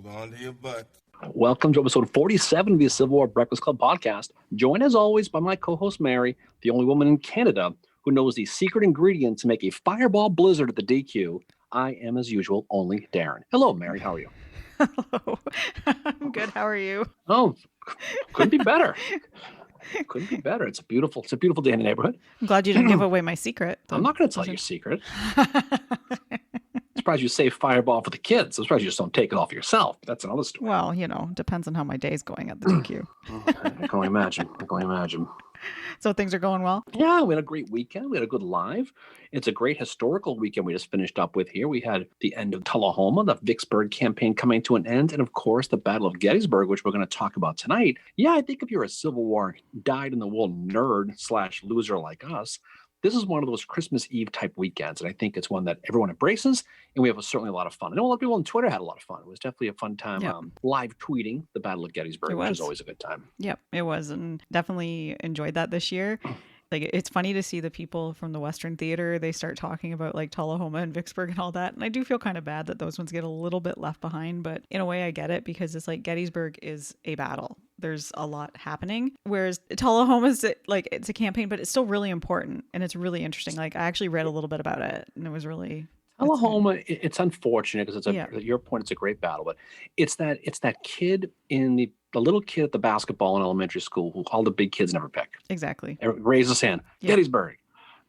Hold on to your butt. Welcome to episode 47 of the Civil War Breakfast Club podcast. Joined as always by my co-host Mary, the only woman in Canada who knows the secret ingredient to make a fireball blizzard at the DQ. I am, as usual, only Darren. Hello, Mary. How are you? Hello. I'm good. How are you? Oh, couldn't be better. Couldn't be better. It's a beautiful day in the neighborhood. I'm glad you didn't give away my secret. I'm not going to tell you your secret. I'm surprised you save fireball for the kids. I'm surprised you just don't take it off yourself. That's another story. Well, depends on how my day's going at the DQ. I can only imagine. So things are going well? Yeah, we had a great weekend. We had a good live. It's a great historical weekend we just finished up with here. We had the end of Tullahoma, the Vicksburg campaign coming to an end, and of course the Battle of Gettysburg, which we're going to talk about tonight. Yeah, I think if you're a Civil War dyed-in-the-wool nerd / loser like us, this is one of those Christmas Eve type weekends, and I think it's one that everyone embraces, and we have certainly a lot of fun. I know a lot of people on Twitter had a lot of fun. It was definitely a fun time live tweeting the Battle of Gettysburg, which is always a good time. Yep, it was, and definitely enjoyed that this year. Like, it's funny to see the people from the Western Theater, they start talking about like Tullahoma and Vicksburg and all that. And I do feel kind of bad that those ones get a little bit left behind, but in a way I get it because it's like Gettysburg is a battle. There's a lot happening. Whereas Tullahoma is like, it's a campaign, but it's still really important and it's really interesting. Like I actually read a little bit about it and it was really... Tullahoma, it's unfortunate because your point, it's a great battle, but it's that kid in the little kid at the basketball in elementary school who all the big kids never pick. Exactly. Raise his hand. Yep. Gettysburg,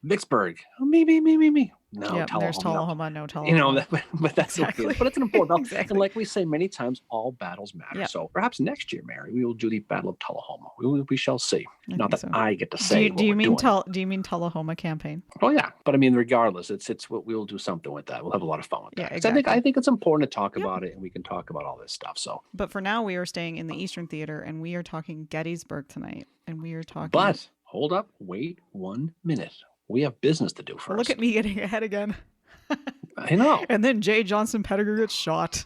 Vicksburg. Oh, me. No, Tullahoma. There's Tullahoma, no Tullahoma. But that's exactly. Okay. But it's an important Exactly. And like we say many times, all battles matter. Yep. So perhaps next year, Mary, we will do the Battle of Tullahoma. We shall see. Not that I get to say. Do you mean Tullahoma campaign? Oh yeah, but I mean, regardless, it's what we'll do something with that. We'll have a lot of fun with that. Yeah, exactly. I think it's important to talk about it, and we can talk about all this stuff. So, but for now, we are staying in the Eastern Theater, and we are talking Gettysburg tonight, and we are talking. But hold up, wait 1 minute. We have business to do first. Look at me getting ahead again. I know. And then J. Johnson Pettigrew gets shot.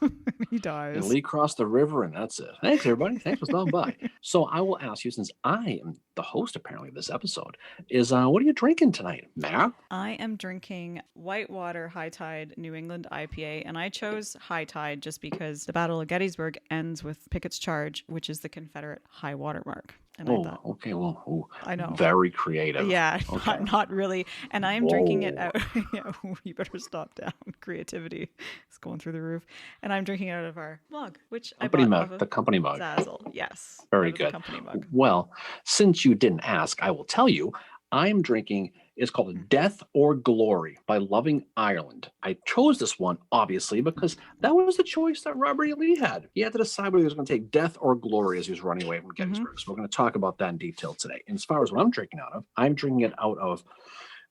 He dies. And Lee crossed the river, and that's it. Thanks, everybody. Thanks for stopping by. So I will ask you, since I am the host, apparently, of this episode, is what are you drinking tonight, Mara? I am drinking Whitewater High Tide New England IPA, and I chose High Tide just because the Battle of Gettysburg ends with Pickett's Charge, which is the Confederate high water mark. And I thought, okay. Well, I know. Very creative. Yeah, okay. not really. And I am drinking it out. Yeah, you better stop down. Creativity is going through the roof. And I'm drinking it out of our mug, which company I bought mug, off of the company mug. Zazzle. Yes. Very good. Company mug. Well, since you didn't ask, I will tell you. I'm drinking, it's called Death or Glory by Loving Ireland. I chose this one, obviously, because that was the choice that Robert E. Lee had. He had to decide whether he was going to take death or glory as he was running away from Gettysburg. So we're going to talk about that in detail today. And as far as what I'm drinking out of, I'm drinking it out of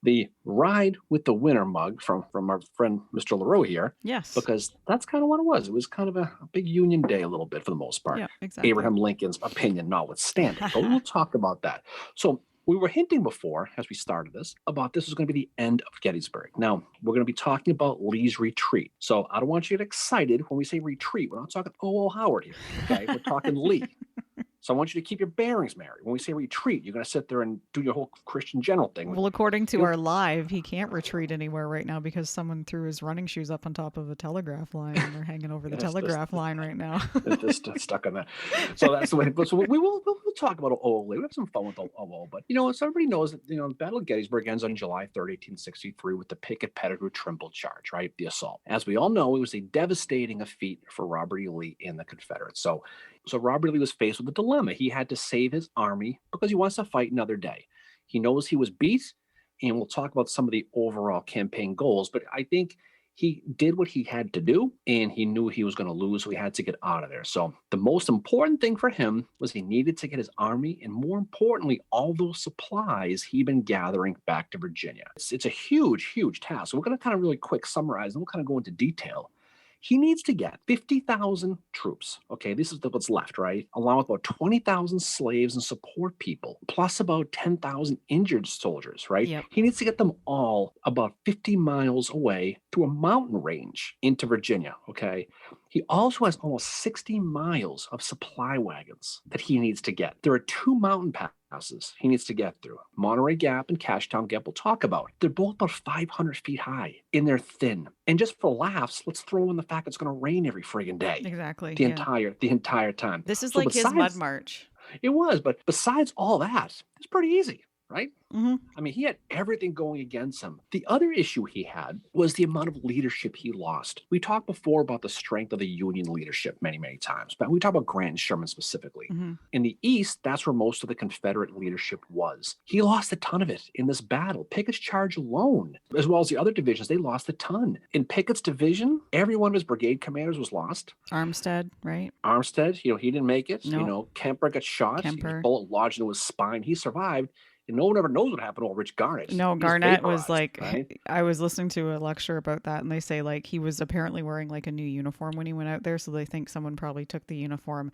the Ride with the Winner mug from our friend Mr. LaRoe here. Yes. Because that's kind of what it was. It was kind of a big Union Day a little bit for the most part. Yeah, exactly. Abraham Lincoln's opinion notwithstanding. But we'll talk about that. So we were hinting before, as we started this, about this was going to be the end of Gettysburg. Now, we're going to be talking about Lee's retreat. So I don't want you to get excited when we say retreat. We're not talking O.O. Howard here, okay? We're talking Lee. So I want you to keep your bearings, Mary. When we say retreat, you're going to sit there and do your whole Christian general thing. Well, according to our live, he can't retreat anywhere right now because someone threw his running shoes up on top of a telegraph line and they're hanging over the telegraph line right now. It's just stuck on that. So that's the way. So we'll talk about O.O. Lee. We have some fun with O.O. But, so everybody knows that, the Battle of Gettysburg ends on July 3rd, 1863 with the Pickett-Pettigrew-Trimble charge, right? The assault. As we all know, it was a devastating defeat for Robert E. Lee and the Confederates. So Robert E. Lee was faced with a dilemma. He had to save his army because he wants to fight another day. He knows he was beat, and we'll talk about some of the overall campaign goals, but I think he did what he had to do, and he knew he was going to lose, so he had to get out of there. So the most important thing for him was he needed to get his army, and more importantly, all those supplies he'd been gathering back to Virginia. It's a huge, huge task. So we're going to kind of really quick summarize, and we'll kind of go into detail. He needs to get 50,000 troops. Okay, this is what's left, right? Along with about 20,000 slaves and support people, plus about 10,000 injured soldiers, right? Yep. He needs to get them all about 50 miles away through a mountain range into Virginia, okay? He also has almost 60 miles of supply wagons that he needs to get. There are 2 mountain passes passes he needs to get through. Monterey Gap and Cashtown Gap we'll talk about. They're both about 500 feet high and they're thin. And just for laughs, let's throw in the fact it's going to rain every friggin' day. Exactly. The Yeah. entire time. This is So like his mud besides, march. it was, but besides all that, it's pretty easy, right? Hmm. I mean, he had everything going against him. The other issue he had was the amount of leadership he lost. We talked before about the strength of the Union leadership many, many times, but we talk about Grant and Sherman specifically. Hmm. In the East, that's where most of the Confederate leadership was. He lost a ton of it in this battle. Pickett's charge alone, as well as the other divisions, they lost a ton. In Pickett's division, every one of his brigade commanders was lost. Armstead, right? Armstead, he didn't make it. No. Kemper got shot. His Kemper. bullet lodged into his spine. He survived. And no one ever knows what happened to Rich Garnett. No, He's Garnett was vaporized, like, right? I was listening to a lecture about that, and they say like he was apparently wearing like a new uniform when he went out there, so they think someone probably took the uniform,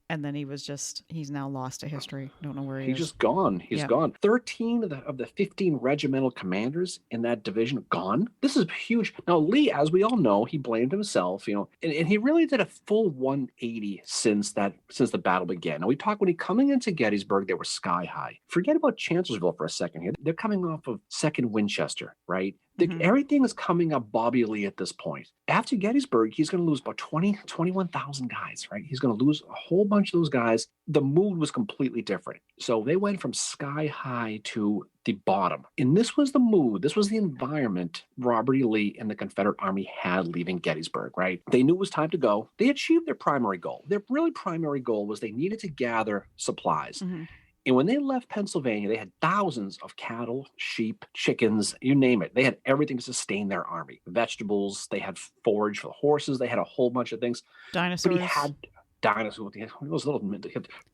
and then he's now lost to history. Don't know where he is. He's just gone. He's Yeah. gone. 13 of the 15 regimental commanders in that division gone. This is huge. Now, Lee, as we all know, he blamed himself, and he really did a full 180 since the battle began. Now, we talked when he coming into Gettysburg, they were sky high. Forget about Chancellorsville for a second here. They're coming off of 2nd Winchester, right? Everything is coming up Bobby Lee at this point. After Gettysburg, he's going to lose about 21,000 guys, right? He's going to lose a whole bunch of those guys. The mood was completely different. So they went from sky high to the bottom. And this was the mood. This was the environment Robert E. Lee and the Confederate Army had leaving Gettysburg, right? They knew it was time to go. They achieved their primary goal. Their really primary goal was they needed to gather supplies. Mm-hmm. And when they left Pennsylvania, they had thousands of cattle, sheep, chickens, you name it. They had everything to sustain their army. Vegetables, they had forage for the horses, they had a whole bunch of things. Dinosaurs. But he had dinosaurs, those little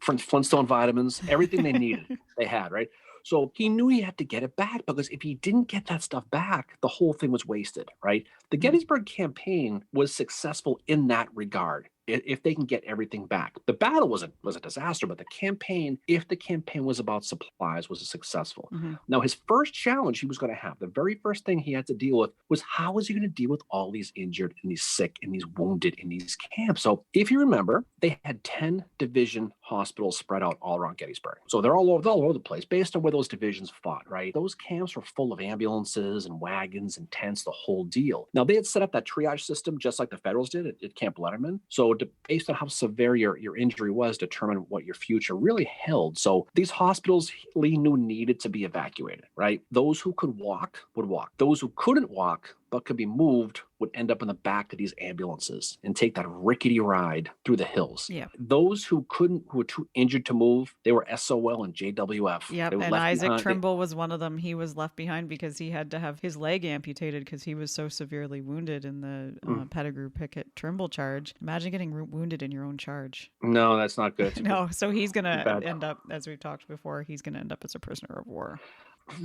Flintstone vitamins, everything they needed, they had, right? So he knew he had to get it back because if he didn't get that stuff back, the whole thing was wasted, right? The Gettysburg Campaign was successful in that regard. If they can get everything back. The battle was a disaster, but the campaign, if the campaign was about supplies, was successful. Mm-hmm. Now, his first challenge he was going to have, the very first thing he had to deal with was how was he going to deal with all these injured and these sick and these wounded in these camps? So if you remember, they had 10 division hospitals spread out all around Gettysburg. So they're all over the place based on where those divisions fought, right? Those camps were full of ambulances and wagons and tents, the whole deal. Now, they had set up that triage system just like the Federals did at Camp Letterman. So based on how severe your injury was, determine what your future really held. So these hospitals Lee knew needed to be evacuated, right? Those who could walk would walk. Those who couldn't walk but could be moved would end up in the back of these ambulances and take that rickety ride through the hills. Yeah. Those who were too injured to move, they were SOL and JWF. Yep, and Isaac Trimble was one of them. He was left behind because he had to have his leg amputated because he was so severely wounded in the Pettigrew Pickett Trimble charge. Imagine getting wounded in your own charge. No, that's not good. No, so he's going to end up, as we've talked before, he's going to end up as a prisoner of war.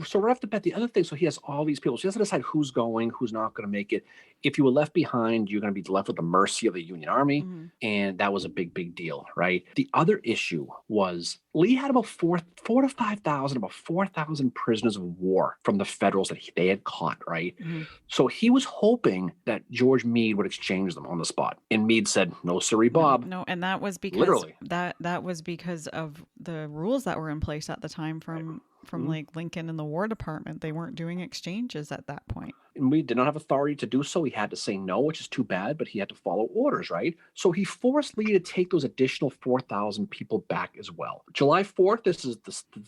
So right off the bat, the other thing, so he has all these people. So he has to decide who's going, who's not going to make it. If you were left behind, you're going to be left with the mercy of the Union Army. Mm-hmm. And that was a big, big deal, right? The other issue was Lee had about 4,000 to 5,000, about 4,000 prisoners of war from the Federals that they had caught, right? Mm-hmm. So he was hoping that George Meade would exchange them on the spot. And Meade said, no, sirree, Bob. No, and that was because literally that was because of the rules that were in place at the time from like Lincoln and the War Department. They weren't doing exchanges at that point. And we did not have authority to do so. He had to say no, which is too bad, but he had to follow orders, right? So he forced Lee to take those additional 4,000 people back as well. July 4th, this is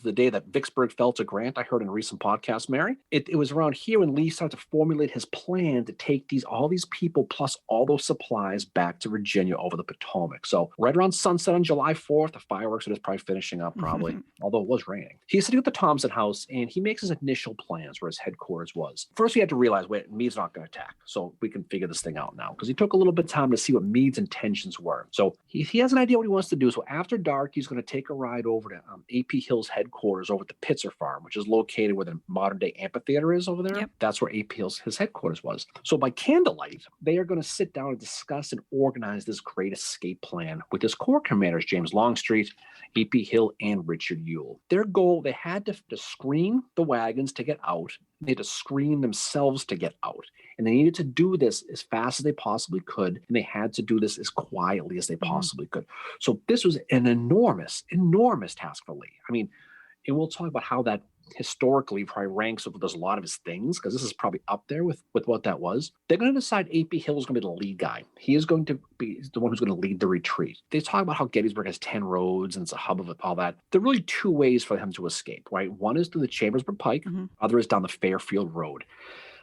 the day that Vicksburg fell to Grant. I heard in a recent podcast, Mary. It was around here when Lee started to formulate his plan to take all these people plus all those supplies back to Virginia over the Potomac. So right around sunset on July 4th, the fireworks are just probably finishing up probably, although it was raining. He's sitting at the Thompson House and he makes his initial plans where his headquarters was. First, he had to realize, wait, Meade's not going to attack. So we can figure this thing out now because he took a little bit of time to see what Meade's intentions were. So he has an idea what he wants to do. So after dark, he's going to take a ride over to A.P. Hill's headquarters over at the Pitzer Farm, which is located where the modern day amphitheater is over there. Yep. That's where A.P. Hill's his headquarters was. So by candlelight, they are going to sit down and discuss and organize this great escape plan with his corps commanders, James Longstreet, A.P. Hill, and Richard Ewell. Their goal, they had to screen the wagons to get out. They had to screen themselves to get out. And they needed to do this as fast as they possibly could. And they had to do this as quietly as they possibly could. So this was an enormous, enormous task for Lee. I mean, and we'll talk about how that historically probably ranks with a lot of his things, because this is probably up there with what that was. They're going to decide A.P. Hill is going to be the lead guy. He is going to be the one who's going to lead the retreat. They talk about how Gettysburg has 10 roads and it's a hub of all that. There are really two ways for him to escape, right? One is through the Chambersburg Pike, other is down the Fairfield Road.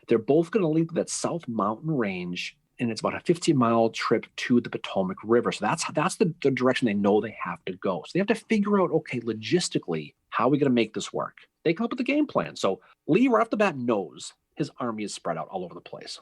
They're both going to lead to that South Mountain Range, and it's about a 15-mile trip to the Potomac River. So that's the direction they know they have to go. So they have to figure out, okay, logistically, how are we going to make this work? They come up with a game plan. So Lee, right off the bat, knows his army is spread out all over the place.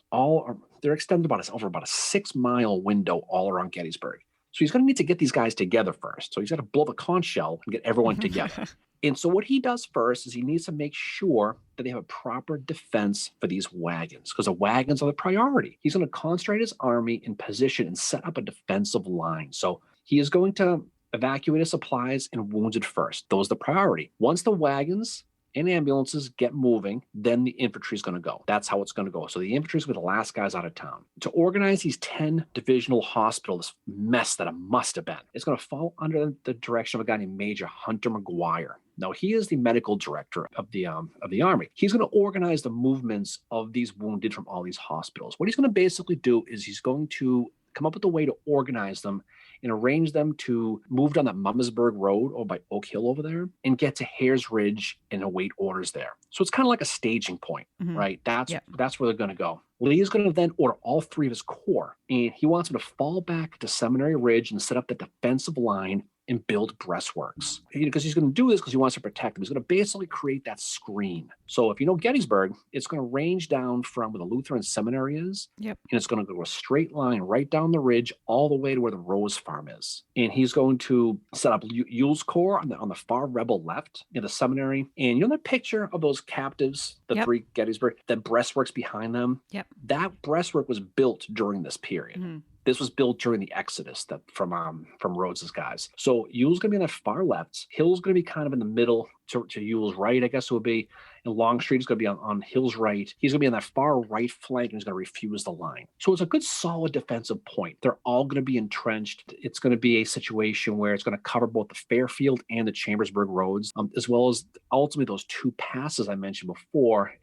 They're extended over about a 6-mile window all around Gettysburg. So he's going to need to get these guys together first. So he's got to blow the conch shell and get everyone together. And so what he does first is he needs to make sure that they have a proper defense for these wagons, because the wagons are the priority. He's going to concentrate his army in position and set up a defensive line. So he is going to evacuate his supplies and wounded first. Those are the priority. Once the wagons and ambulances get moving, then the infantry is going to go. That's how it's going to go. So the infantry is going to be the last guys out of town. To organize these 10 divisional hospitals, this mess that it must have been, it's going to fall under the direction of a guy named Major Hunter McGuire. Now, he is the medical director of the Army. He's going to organize the movements of these wounded from all these hospitals. What he's going to basically do is he's going to come up with a way to organize them and arrange them to move down that Mummersburg Road or by Oak Hill over there and get to Hares Ridge and await orders there. So it's kind of like a staging point, right? That's where they're going to go. Lee is going to then order all three of his corps, and he wants them to fall back to Seminary Ridge and set up the defensive line and build breastworks. Because he's going to do this because he wants to protect them. He's going to basically create that screen. So if you know Gettysburg, it's going to range down from where the Lutheran seminary is, and it's going to go a straight line right down the ridge all the way to where the Rose Farm is. And he's going to set up Ewell's Corps on the far rebel left near the seminary. And you know that picture of those captives, the three Gettysburg, the breastworks behind them? That breastwork was built during this period. This was built during the Exodus from Rhodes's guys. So Ewell's going to be on the far left. Hill's going to be kind of in the middle to Ewell's right, I guess it would be. And Longstreet is going to be on Hill's right. He's going to be on that far right flank, and he's going to refuse the line. So it's a good, solid defensive point. They're all going to be entrenched. It's going to be a situation where it's going to cover both the Fairfield and the Chambersburg roads, as well as ultimately those two passes I mentioned before.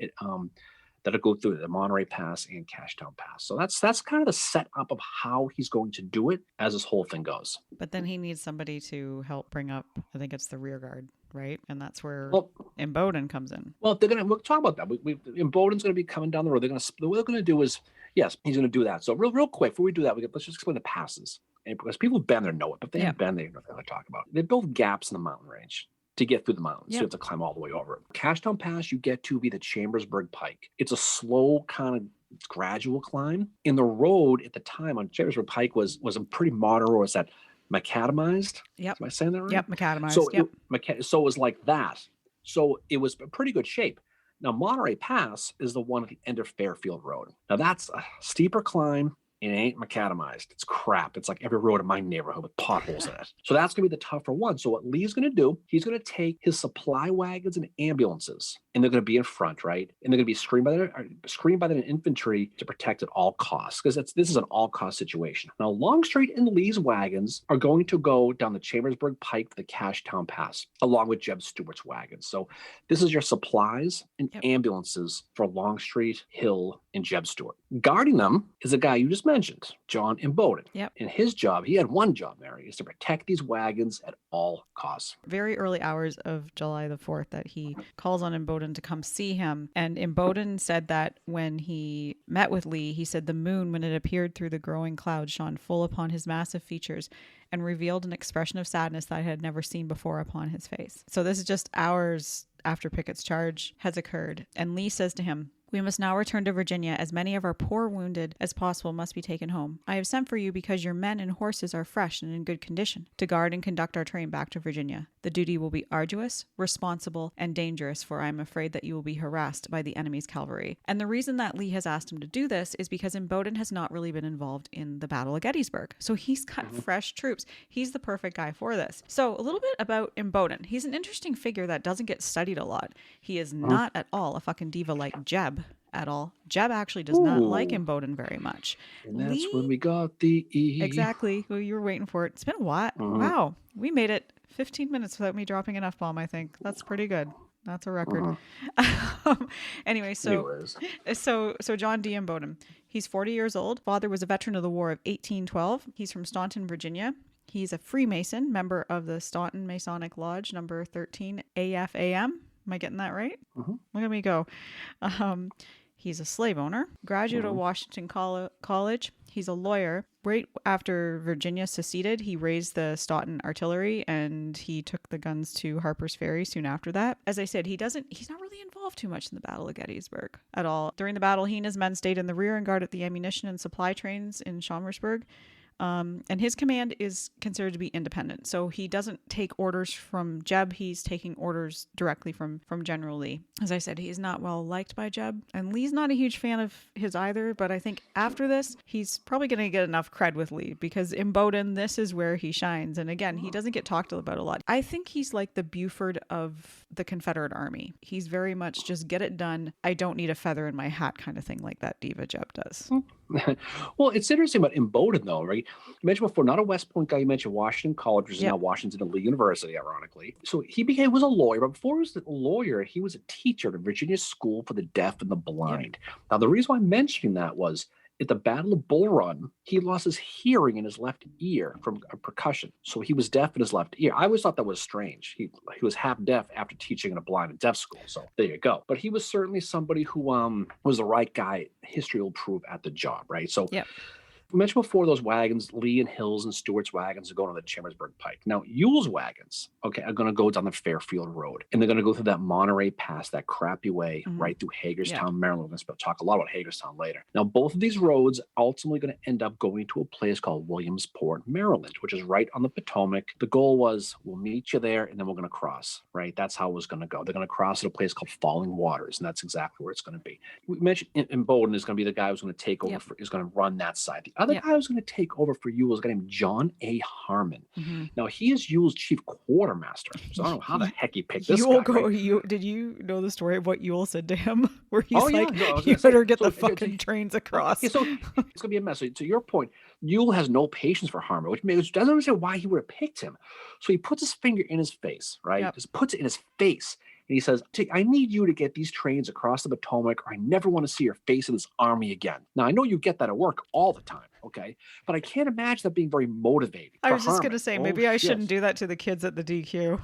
That'll go through the Monterey Pass and Cashtown Pass. So that's kind of the setup of how he's going to do it as this whole thing goes. But then he needs somebody to help bring up, I think it's the rear guard, right? And that's where Imboden comes in. Well, we'll talk about that. Imboden's going to be coming down the road. What they're going to do is, yes, he's going to do that. So real quick, before we do that, let's just explain the passes. And because people who've been there know it, but if they haven't been there, they know what they're talking about. They build gaps in the mountain range to get through the mountains. So you have to climb all the way over it. Cashtown Pass, you get to be the Chambersburg Pike. It's a slow kind of gradual climb. And the road at the time on Chambersburg Pike was a pretty modern road. It's that macadamized. Am I saying that right? Macadamized. So, so it was like that. So it was in pretty good shape. Now, Monterey Pass is the one at the end of Fairfield Road. Now, that's a steeper climb. It ain't macadamized. It's crap. It's like every road in my neighborhood with potholes in it. So that's going to be the tougher one. So what Lee's going to do, he's going to take his supply wagons and ambulances, and they're going to be in front, right? And they're going to be screened by the infantry to protect at all costs, because this is an all-cost situation. Now, Longstreet and Lee's wagons are going to go down the Chambersburg Pike to the Cashtown Pass, along with Jeb Stuart's wagons. So this is your supplies and ambulances for Longstreet, Hill, and Jeb Stuart. Guarding them is a guy you just mentioned, John Imboden. And his job, he had one job, Mary, is to protect these wagons at all costs. Very early hours of July the 4th that he calls on Imboden to come see him. And Imboden said that when he met with Lee, he said the moon, when it appeared through the growing clouds, shone full upon his massive features and revealed an expression of sadness that I had never seen before upon his face. So this is just hours after Pickett's charge has occurred. And Lee says to him, "We must now return to Virginia, as many of our poor wounded as possible must be taken home. I have sent for you because your men and horses are fresh and in good condition, to guard and conduct our train back to Virginia. The duty will be arduous, responsible, and dangerous, for I am afraid that you will be harassed by the enemy's cavalry." And the reason that Lee has asked him to do this is because Imboden has not really been involved in the Battle of Gettysburg. So he's got fresh troops. He's the perfect guy for this. So a little bit about Imboden. He's an interesting figure that doesn't get studied a lot. He is not at all a fucking diva like Jeb. At all. Jeb actually does not like Imboden very much. And that's when we got the E. Exactly. Well, you were waiting for it. It's been a while. Wow. We made it 15 minutes without me dropping an F-bomb, I think. That's pretty good. That's a record. Anyway, Anyways. so John D. Imboden. He's 40 years old. Father was a veteran of the War of 1812. He's from Staunton, Virginia. He's a Freemason, member of the Staunton Masonic Lodge, number 13 AFAM. Am I getting that right? Look at me go. He's a slave owner, graduate of Washington College. He's a lawyer. Right after Virginia seceded, he raised the Staunton artillery and he took the guns to Harper's Ferry soon after that. As I said, he's not really involved too much in the Battle of Gettysburg at all. During the battle, he and his men stayed in the rear and guarded the ammunition and supply trains in Chambersburg. And his command is considered to be independent. So he doesn't take orders from Jeb. He's taking orders directly from General Lee. As I said, he's not well liked by Jeb. And Lee's not a huge fan of his either. But I think after this, he's probably going to get enough cred with Lee because Imboden, this is where he shines. And again, he doesn't get talked about a lot. I think he's like the Buford of the Confederate Army. He's very much just get it done. I don't need a feather in my hat kind of thing like that Diva Jeb does. Well, it's interesting about Imboden, though, right? You mentioned before, not a West Point guy. You mentioned Washington College, which is now Washington and Lee University, ironically. So he was a lawyer, but before he was a lawyer, he was a teacher at Virginia School for the Deaf and the Blind. Now, the reason why I'm mentioning that was at the Battle of Bull Run, he lost his hearing in his left ear from a percussion. So he was deaf in his left ear. I always thought that was strange. He was half deaf after teaching in a blind and deaf school. So there you go. But he was certainly somebody who was the right guy. History will prove at the job, right? So we mentioned before those wagons, Lee and Hill's and Stewart's wagons are going on the Chambersburg Pike. Now, Ewell's wagons, are going to go down the Fairfield Road. And they're going to go through that Monterey Pass, that crappy way, right through Hagerstown, Maryland. We're going to talk a lot about Hagerstown later. Now, both of these roads ultimately going to end up going to a place called Williamsport, Maryland, which is right on the Potomac. The goal was, we'll meet you there, and then we're going to cross, right? That's how it was going to go. They're going to cross at a place called Falling Waters, and that's exactly where it's going to be. We mentioned Imboden is going to be the guy who's going to take over, is going to run that side. The other guy who's going to take over for Ewell is a guy named John A. Harmon. Now, he is Ewell's chief quartermaster. So I don't know how the heck he picked this guy. Right? Did you know the story of what Ewell said to him? Where he's you better get the fucking trains across. So it's going to be a mess. So to your point, Ewell has no patience for Harmon, which doesn't understand why he would have picked him. So he puts his finger in his face, right? Just puts it in his face. And he says, I need you to get these trains across the Potomac, or I never want to see your face in this army again. Now, I know you get that at work all the time, okay? But I can't imagine that being very motivating. I was just going to say, maybe I shouldn't do that to the kids at the DQ.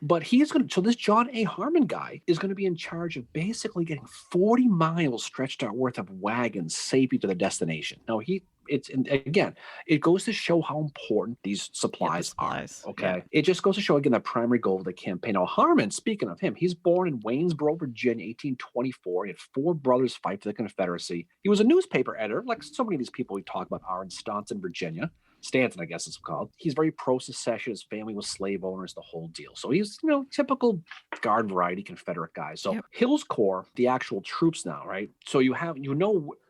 But so this John A. Harmon guy is going to be in charge of basically getting 40 miles stretched out worth of wagons safely to the destination. Now, it goes to show how important these supplies are. Okay. It just goes to show, again, the primary goal of the campaign. Now, Harmon, speaking of him, he's born in Waynesboro, Virginia, 1824. He had 4 brothers fight for the Confederacy. He was a newspaper editor, like so many of these people we talk about are in Staunton, Virginia. Stanton, I guess it's called. He's very pro-secession. His family was slave owners, the whole deal. So he's, typical guard variety Confederate guy. So Hill's Corps, the actual troops now, right? So you have,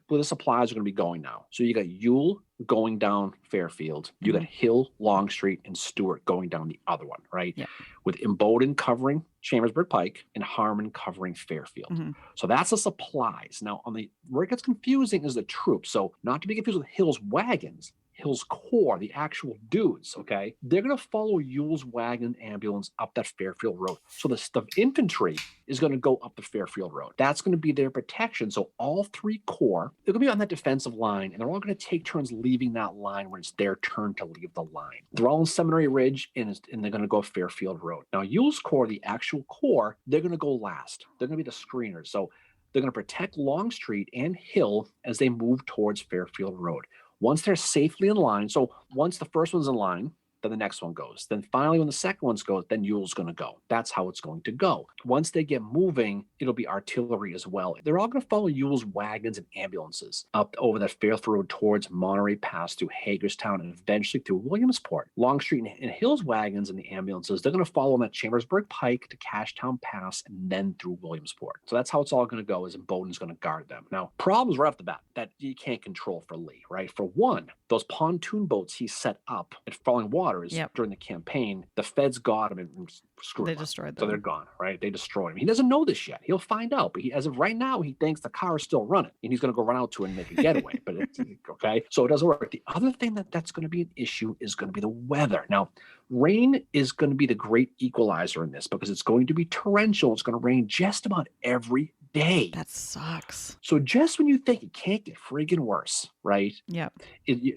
where the supplies are going to be going now. So you got Ewell going down Fairfield. You got Hill, Longstreet, and Stewart going down the other one, right? With Imboden covering Chambersburg Pike and Harmon covering Fairfield. So that's the supplies. Now, where it gets confusing is the troops. So not to be confused with Hill's wagons. Hill's Corps, the actual dudes, okay, they're going to follow Ewell's wagon ambulance up that Fairfield Road. So the infantry is going to go up the Fairfield Road. That's going to be their protection. So all 3 corps, they're going to be on that defensive line, and they're all going to take turns leaving that line when it's their turn to leave the line. They're all in Seminary Ridge, and they're going to go Fairfield Road. Now, Ewell's Corps, the actual corps, they're going to go last. They're going to be the screeners. So they're going to protect Longstreet and Hill as they move towards Fairfield Road. Once they're safely in line, so once the first one's in line, then the next one goes. Then finally, when the second one's goes, then Ewell's going to go. That's how it's going to go. Once they get moving, it'll be artillery as well. They're all going to follow Ewell's wagons and ambulances up over that Fairfield Road towards Monterey Pass through Hagerstown and eventually through Williamsport. Longstreet and Hill's wagons and the ambulances, they're going to follow on that Chambersburg Pike to Cashtown Pass and then through Williamsport. So that's how it's all going to go, is Imboden's going to guard them. Now, problems right off the bat that you can't control for Lee, right? For one, those pontoon boats he set up at Falling Waters daughters during the campaign, the feds got him and screwed him. They destroyed them. So they're gone, right? They destroyed him. He doesn't know this yet. He'll find out. But as of right now, he thinks the car is still running and he's going to go run out to it and make a getaway. But it's okay. So it doesn't work. The other thing that's going to be an issue is going to be the weather. Now, rain is going to be the great equalizer in this because it's going to be torrential. It's going to rain just about every day. That sucks. So just when you think it can't get friggin' worse, right? Yeah. You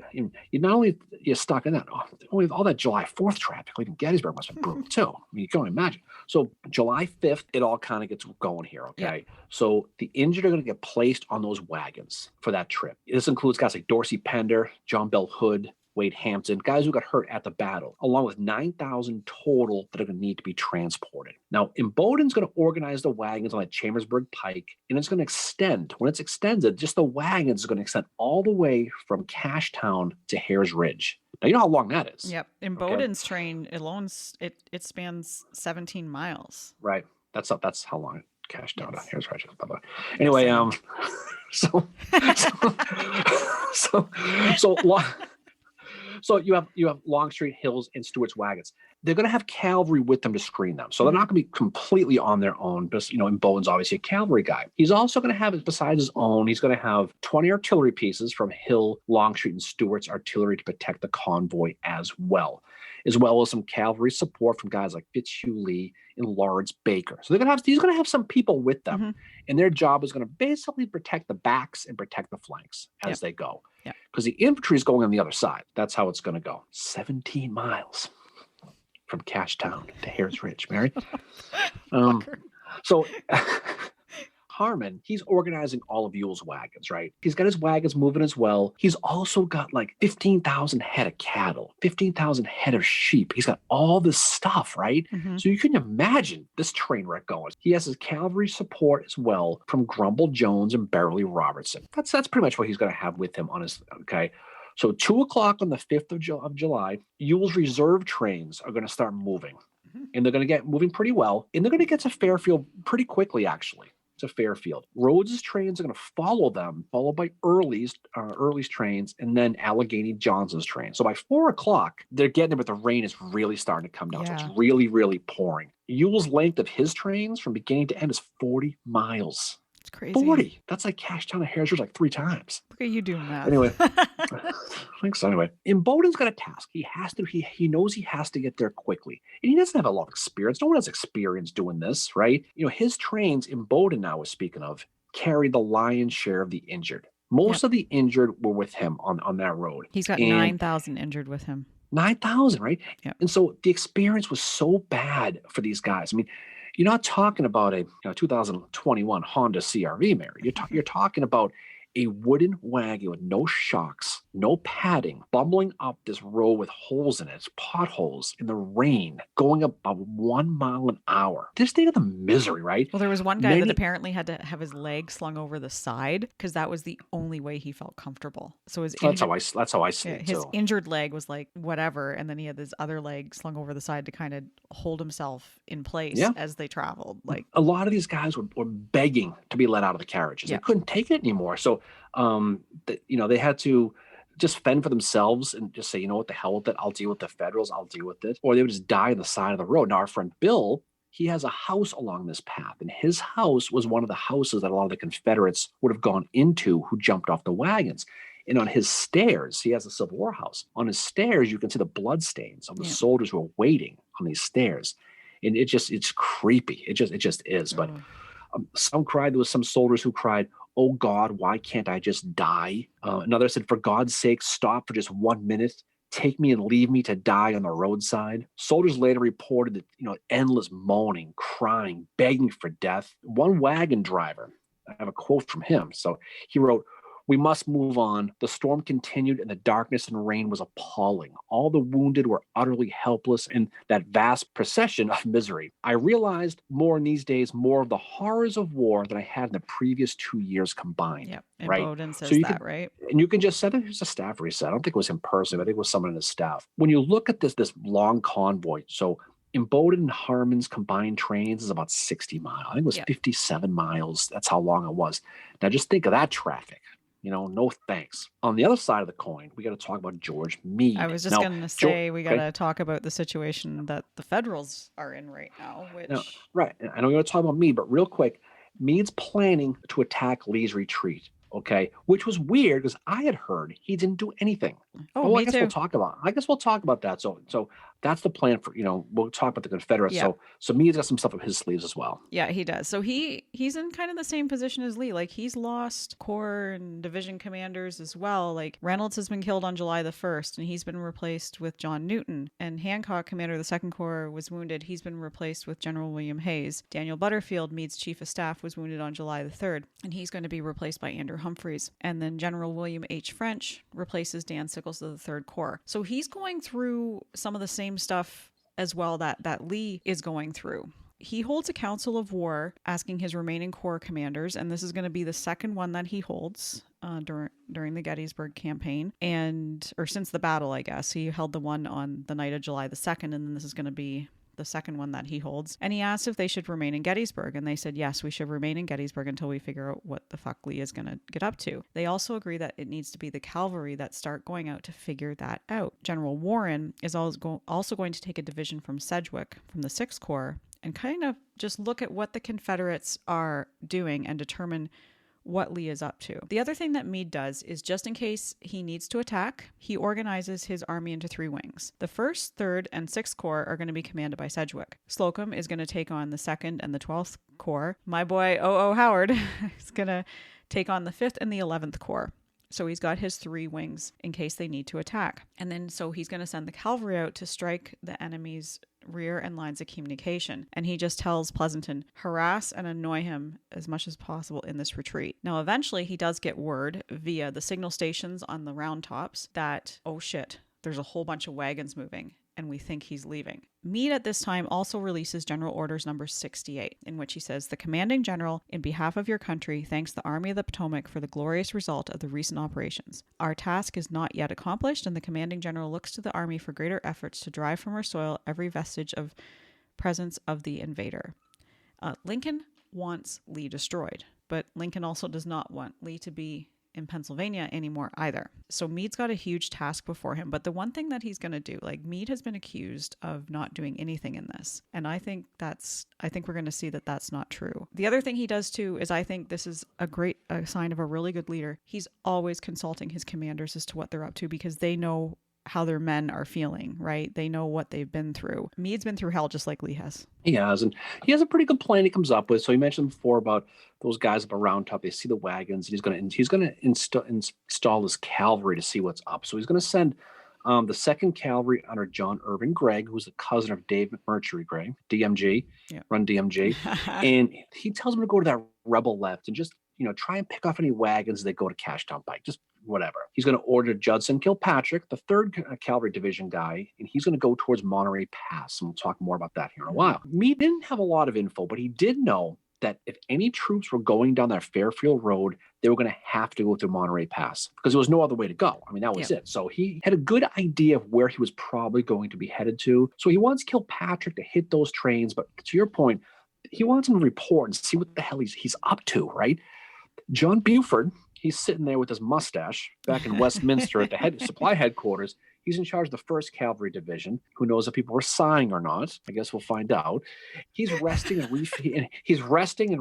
not only you're stuck in that, all that July 4th traffic, leaving Gettysburg must have been brutal too. I mean, you can only imagine. So July 5th, it all kind of gets going here, okay? Yeah. So the injured are going to get placed on those wagons for that trip. This includes guys like Dorsey Pender, John Bell Hood, Wade Hampton, guys who got hurt at the battle, along with 9,000 total that are going to need to be transported. Now, Imboden's going to organize the wagons on the Chambersburg Pike, and it's going to extend. When it's extended, just the wagons are going to extend all the way from Cashtown to Hares Ridge. Now, you know how long that is. Yep. Imboden's train alone, it spans 17 miles. Right. That's how long Cashtown to Hares Ridge is. Anyway, So you have Longstreet, Hills, and Stewart's wagons. They're going to have cavalry with them to screen them. So they're not going to be completely on their own. But, Imboden's obviously a cavalry guy. He's also going to have, besides his own, he's going to have 20 artillery pieces from Hill, Longstreet, and Stewart's artillery to protect the convoy as well as some cavalry support from guys like Fitzhugh Lee and Lawrence Baker. So he's going to have some people with them, and their job is going to basically protect the backs and protect the flanks as they go. Because the infantry is going on the other side. That's how it's going to go. 17 miles from Cashtown to Hares Ridge, Mary. So Harmon, he's organizing all of Ewell's wagons, right? He's got his wagons moving as well. He's also got like 15,000 head of cattle, 15,000 head of sheep. He's got all this stuff, right? So you can imagine this train wreck going. He has his cavalry support as well from Grumble Jones and Beverly Robertson. That's pretty much what he's going to have with him on his, okay? So 2:00 on the 5th of July, Ewell's reserve trains are going to start moving. And they're going to get moving pretty well. And they're going to get to Fairfield pretty quickly, actually. To Fairfield. Rhodes's trains are going to follow them, followed by Early's trains, and then Allegheny Johnson's train. So by 4:00, they're getting there, but the rain is really starting to come down. So it's really, really pouring. Ewell's length of his trains from beginning to end is 40 miles. It's crazy. 40. That's like Cashtown to Hares Ridge like 3 times. Look at you doing that. Anyway, I think so. Anyway, Imboden's got a task. He knows he has to get there quickly. And he doesn't have a lot of experience. No one has experience doing this, right? His trains, Imboden now is speaking of, carry the lion's share of the injured. Most of the injured were with him on that road. He's got 9,000 injured with him. 9,000, right? Yep. And so the experience was so bad for these guys. I mean, you're not talking about a 2021 Honda CRV, Mary. You're talking about a wooden wagon with no shocks, no padding, bumbling up this road with holes in it, potholes in the rain, going about 1 mile an hour. This thing of the misery, right? Well, there was one guy that apparently had to have his leg slung over the side because that was the only way he felt comfortable. So that's how I see it. His injured leg was like whatever, and then he had this other leg slung over the side to kind of hold himself in place as they traveled. Like a lot of these guys were begging to be let out of the carriages. They couldn't take it anymore. So they had to just fend for themselves and just say, what the hell with it? I'll deal with the Federals. I'll deal with it. Or they would just die on the side of the road. Now, our friend Bill, he has a house along this path, and his house was one of the houses that a lot of the Confederates would have gone into who jumped off the wagons. And on his stairs, he has a Civil War house. On his stairs, you can see the blood stains of the soldiers who are waiting on these stairs. And it's creepy. It just is. But there was some soldiers who cried, "Oh God, why can't I just die?" Another said, "For God's sake, stop for just 1 minute. Take me and leave me to die on the roadside." Soldiers later reported that, endless moaning, crying, begging for death. One wagon driver, I have a quote from him. So he wrote, "We must move on. The storm continued and the darkness and rain was appalling. All the wounded were utterly helpless in that vast procession of misery. I realized more in these days, more of the horrors of war than I had in the previous 2 years combined." Yep. And right? Bowden says right? And you can just say that it was a staff reset. I don't think it was him personally, but I think it was someone in his staff. When you look at this long convoy, so Imboden and Harmon's combined trains is about 60 miles. I think it was 57 miles. That's how long it was. Now just think of that traffic. No thanks. On the other side of the coin, we got to talk about George Meade. I was just Now, going to say we got okay, to talk about the situation that the Federals are in right now, now, which right. I know you're going to talk about Meade, but real quick, Meade's planning to attack Lee's retreat. Okay, which was weird because I had heard he didn't do anything. oh, I me guess we'll too. talk about. I guess we'll talk about that. So that's the plan for. We'll talk about the Confederates. Yeah. So Meade's got some stuff up his sleeves as well. Yeah, he does. So he's in kind of the same position as Lee. Like he's lost corps and division commanders as well. Like Reynolds has been killed on July the 1st and he's been replaced with John Newton. And Hancock, commander of the Second Corps, was wounded. He's been replaced with General William Hayes. Daniel Butterfield, Meade's chief of staff, was wounded on July the 3rd and he's going to be replaced by Andrew Humphreys. And then General William H. French replaces Dan Sickles of the Third Corps. So he's going through some of the same stuff as well that Lee is going through. He holds a council of war asking his remaining corps commanders, and this is going to be the second one that he holds during the Gettysburg Campaign, or since the battle, I guess. He held the one on the night of July the 2nd, and then this is going to be the second one that he holds. And he asked if they should remain in Gettysburg, and they said, yes, we should remain in Gettysburg until we figure out what the fuck Lee is going to get up to. They also agree that it needs to be the cavalry that start going out to figure that out. General Warren is also going to take a division from Sedgwick from the 6th Corps and kind of just look at what the Confederates are doing and determine what Lee is up to. The other thing that Meade does is, just in case he needs to attack, he organizes his army into 3 wings. The 1st, 3rd, and 6th Corps are going to be commanded by Sedgwick. Slocum is going to take on the 2nd and the 12th Corps. My boy O.O. Howard is going to take on the 5th and the 11th Corps. So he's got his 3 wings in case they need to attack. And then so he's going to send the cavalry out to strike the enemy's rear and lines of communication. And he just tells Pleasanton, harass and annoy him as much as possible in this retreat. Now, eventually he does get word via the signal stations on the round tops that, oh shit, there's a whole bunch of wagons moving and we think he's leaving. Meade at this time also releases General Orders number 68, in which he says, the commanding general, in behalf of your country, thanks the Army of the Potomac for the glorious result of the recent operations. Our task is not yet accomplished, and the commanding general looks to the army for greater efforts to drive from our soil every vestige of presence of the invader. Lincoln wants Lee destroyed, but Lincoln also does not want Lee to be in Pennsylvania anymore either. So Meade's got a huge task before him, but the one thing that he's going to do, like Meade has been accused of not doing anything in this. And I think we're going to see that that's not true. The other thing he does too is, I think this is a sign of a really good leader. He's always consulting his commanders as to what they're up to, because they know how their men are feeling, right? They know what they've been through. Meade's been through hell just like Lee has. He has, and he has a pretty good plan he comes up with. So he mentioned before about those guys up around top. They see the wagons, and he's going to install his cavalry to see what's up. So he's going to send the 2nd Cavalry under John Irvin Gregg, who's a cousin of Dave McMurtry Gregg, DMG, yeah. Run DMG, and he tells him to go to that rebel left and just try and pick off any wagons that go to Cashtown Pike. Just whatever. He's going to order Judson Kilpatrick, the 3rd Cavalry Division guy, and he's going to go towards Monterey Pass. And we'll talk more about that here in a while. Meade didn't have a lot of info, but he did know that if any troops were going down that Fairfield Road, they were going to have to go through Monterey Pass because there was no other way to go. I mean, that was it. So he had a good idea of where he was probably going to be headed to. So he wants Kilpatrick to hit those trains. But to your point, he wants him to report and see what the hell he's up to, right? John Buford, he's sitting there with his mustache back in Westminster at the supply headquarters. He's in charge of the 1st Cavalry Division. Who knows if people were sighing or not? I guess we'll find out. He's resting and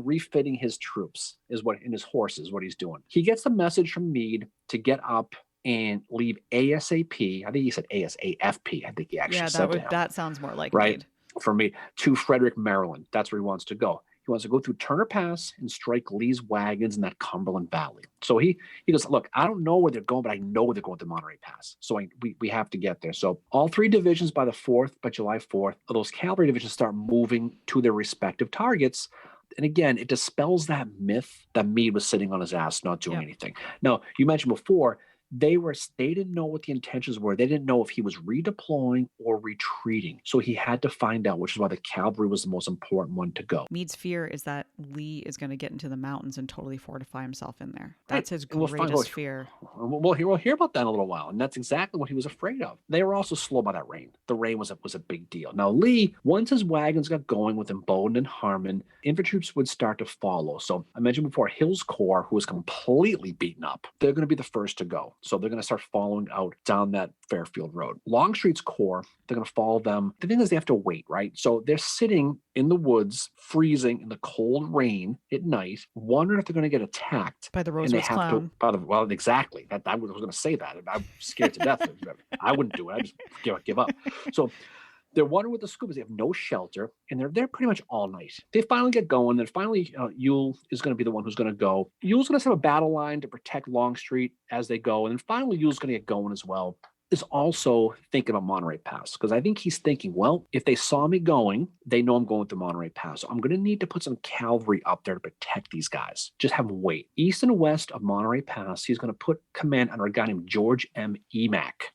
refitting his troops in his horses, what he's doing. He gets the message from Meade to get up and leave ASAP. I think he said ASAFP. I think he actually said that sounds more like right Meade. For me, to Frederick, Maryland. That's where he wants to go. He wants to go through Turner Pass and strike Lee's wagons in that Cumberland Valley. So he goes, look, I don't know where they're going, but I know they're going to Monterey Pass. So we have to get there. So all 3 divisions by July 4th, those cavalry divisions start moving to their respective targets. And again, it dispels that myth that Meade was sitting on his ass not doing anything. Now, you mentioned before, They didn't know what the intentions were. They didn't know if he was redeploying or retreating. So he had to find out, which is why the cavalry was the most important one to go. Meade's fear is that Lee is going to get into the mountains and totally fortify himself in there. Right. That's his And we'll greatest fear. We'll hear about that in a little while. And that's exactly what he was afraid of. They were also slow by that rain. The rain was a big deal. Now, Lee, once his wagons got going with Imboden and Harmon, infantry troops would start to follow. So I mentioned before, Hill's Corps, who was completely beaten up, they're going to be the first to go. So they're going to start following out down that Fairfield Road. Longstreet's Corps, they're going to follow them. The thing is, they have to wait, right? So they're sitting in the woods, freezing in the cold rain at night, wondering if they're going to get attacked by the Rosewoods clown. Well, exactly. I was going to say that. I'm scared to death. I wouldn't do it. I just give up. So they're wondering what the scoop is. They have no shelter, and they're there pretty much all night. They finally get going. Then finally, Ewell is going to be the one who's going to go. Ewell's going to set a battle line to protect Longstreet as they go. And then finally, Ewell's going to get going as well. Is also thinking about Monterey Pass, because I think he's thinking, well, if they saw me going, they know I'm going through Monterey Pass. So I'm going to need to put some cavalry up there to protect these guys. Just have them wait. East and west of Monterey Pass, he's going to put command under a guy named George M. Emack.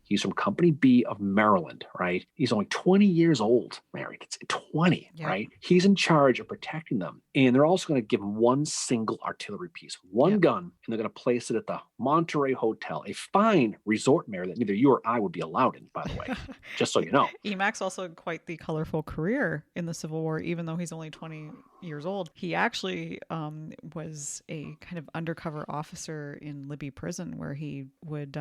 He's from Company B of Maryland, right? He's only 20 years old, married. It's 20, right? He's in charge of protecting them. And they're also going to give him one single artillery piece, one gun, and they're going to place it at the Monterey Hotel, a fine resort, Mary, that neither you or I would be allowed in, by the way, just so you know. Emack's also quite the colorful career in the Civil War, even though he's only 20 years old. He actually was a kind of undercover officer in Libby Prison, where he would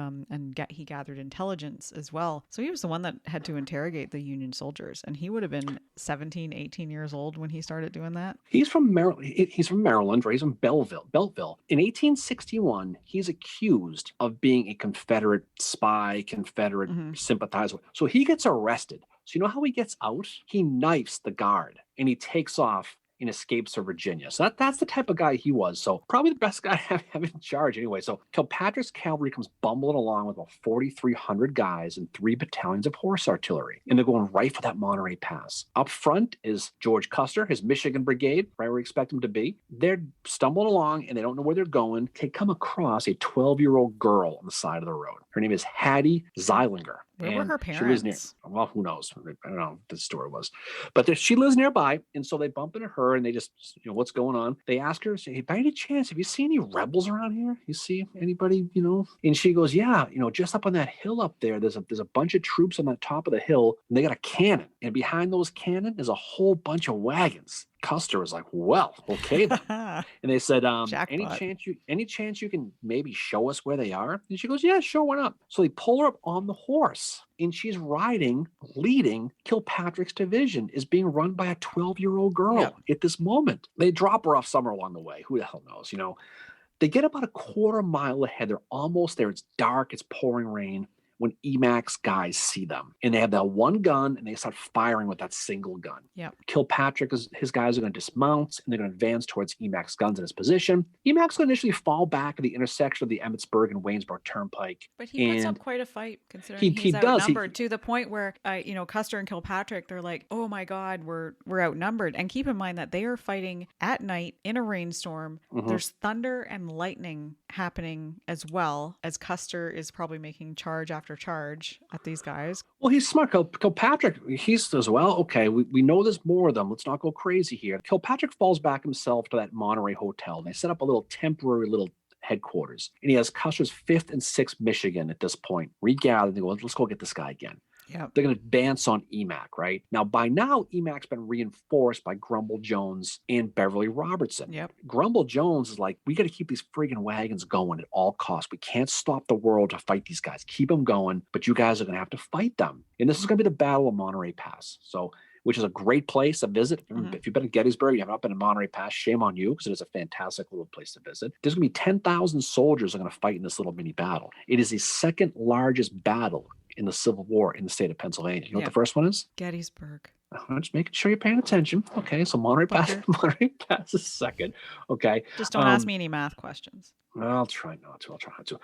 he gathered intelligence as well. So he was the one that had to interrogate the Union soldiers, and he would have been 17, 18 years old when he started doing that. He's from Maryland. He's from Maryland, right? He's from Beltville. In 1861, he's accused of being a Confederate spy, Confederate sympathizer. So he gets arrested. So you know how he gets out? He knifes the guard and he takes off and escapes to Virginia. So that's the type of guy he was. So probably the best guy to have in charge anyway. So Kilpatrick's cavalry comes bumbling along with about 4,300 guys and 3 battalions of horse artillery. And they're going right for that Monterey Pass. Up front is George Custer, his Michigan brigade, right where we expect him to be. They're stumbling along and they don't know where they're going. They come across a 12-year-old girl on the side of the road. Her name is Hattie Zeilinger. Where were her parents? She lives near, well, who knows? I don't know what the story was. But she lives nearby, and so they bump into her, and they just, what's going on? They ask her, say, hey, by any chance, have you seen any rebels around here? You see anybody, And she goes, yeah, just up on that hill up there, there's a bunch of troops on the top of the hill, and they got a cannon. And behind those cannon is a whole bunch of wagons. Custer was like, well, okay then. And they said, any chance you can maybe show us where they are? And she goes, yeah, sure, why not? So they pull her up on the horse, and she's leading Kilpatrick's division, is being run by a 12-year-old girl at this moment. They drop her off somewhere along the way. Who the hell knows, They get about a quarter mile ahead. They're almost there. It's dark. It's pouring rain. When Emack's guys see them, and they have that one gun, and they start firing with that single gun. Kilpatrick, his guys are going to dismount, and they're going to advance towards Emack's guns in his position. Emack's going to initially fall back at the intersection of the Emmitsburg and Waynesboro Turnpike. But he puts up quite a fight, considering he's outnumbered to the point where, Custer and Kilpatrick, they're like, oh my God, we're outnumbered. And keep in mind that they are fighting at night in a rainstorm. There's thunder and lightning happening as well, as Custer is probably making charge after charge at these guys. Well, he's smart. Kilpatrick, he says, well, okay, we know there's more of them. Let's not go crazy here. Kilpatrick falls back himself to that Monterey Hotel. And they set up a temporary headquarters. And he has Custer's 5th and 6th Michigan at this point. Regather, they go, let's go get this guy again. They're going to advance on Emack, right? Now, by now, Emack's been reinforced by Grumble Jones and Beverly Robertson. Grumble Jones is like, we got to keep these friggin' wagons going at all costs. We can't stop the world to fight these guys. Keep them going, but you guys are going to have to fight them. And this is going to be the Battle of Monterey Pass. Which is a great place to visit. If you've been to Gettysburg, you have not been to Monterey Pass, shame on you, because it is a fantastic little place to visit. There's going to be 10,000 soldiers that are going to fight in this little mini battle. It is the second largest battle in the Civil War in the state of Pennsylvania. You know what the first one is? Gettysburg. I'm just making sure you're paying attention. Okay, so Monterey Pass is second. Okay. Just don't ask me any math questions. I'll try not to. I'll try not to.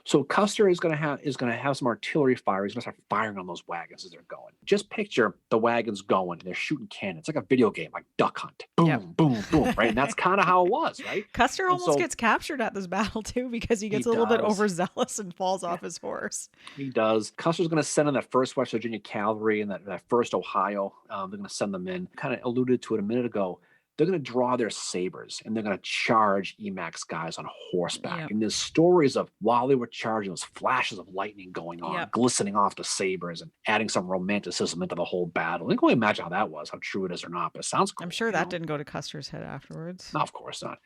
So Custer is gonna have some artillery fire. He's gonna start firing on those wagons as they're going. Just picture the wagons going. They're shooting cannons. It's like a video game, like Duck Hunt. Yep. Boom, boom, boom. Right, and that's kind of how it was, right? Custer And almost so gets captured at this battle too because he he gets a little bit does. overzealous and falls off his horse. He does. Custer's going to send in that first West Virginia cavalry and that first Ohio. They're going to send them in. Kind of alluded to it a minute ago. They're going to draw their sabers and they're going to charge Emack's guys on horseback. Yep. And there's stories of while they were charging, those flashes of lightning going on, Yep. glistening off the sabers and adding some romanticism into the whole battle. I can only imagine how that was, how true it is or not, but it sounds cool. I'm sure that didn't go to Custer's head afterwards. No, of course not.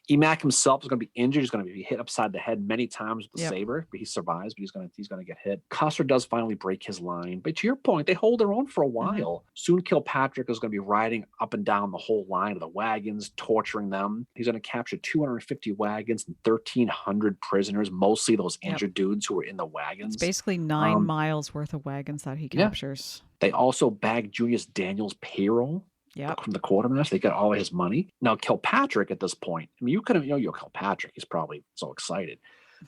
Emack himself is going to be injured. He's going to be hit upside the head many times with the Yep. saber, but he survives. But he's going to get hit. Custer does finally break his line, but to your point, they hold their own for a while. Soon, Kilpatrick is going to be riding up and down the whole line of the wagons, torturing them. He's going to capture 250 wagons and 1,300 prisoners, mostly those injured dudes who were in the wagons. It's basically 9 miles worth of wagons that he captures. They also bag Junius Daniels' payroll. Yep. From the quartermaster, they got all of his money. Now Kilpatrick at this point, I mean, you could have, you're Kilpatrick. He's probably so excited,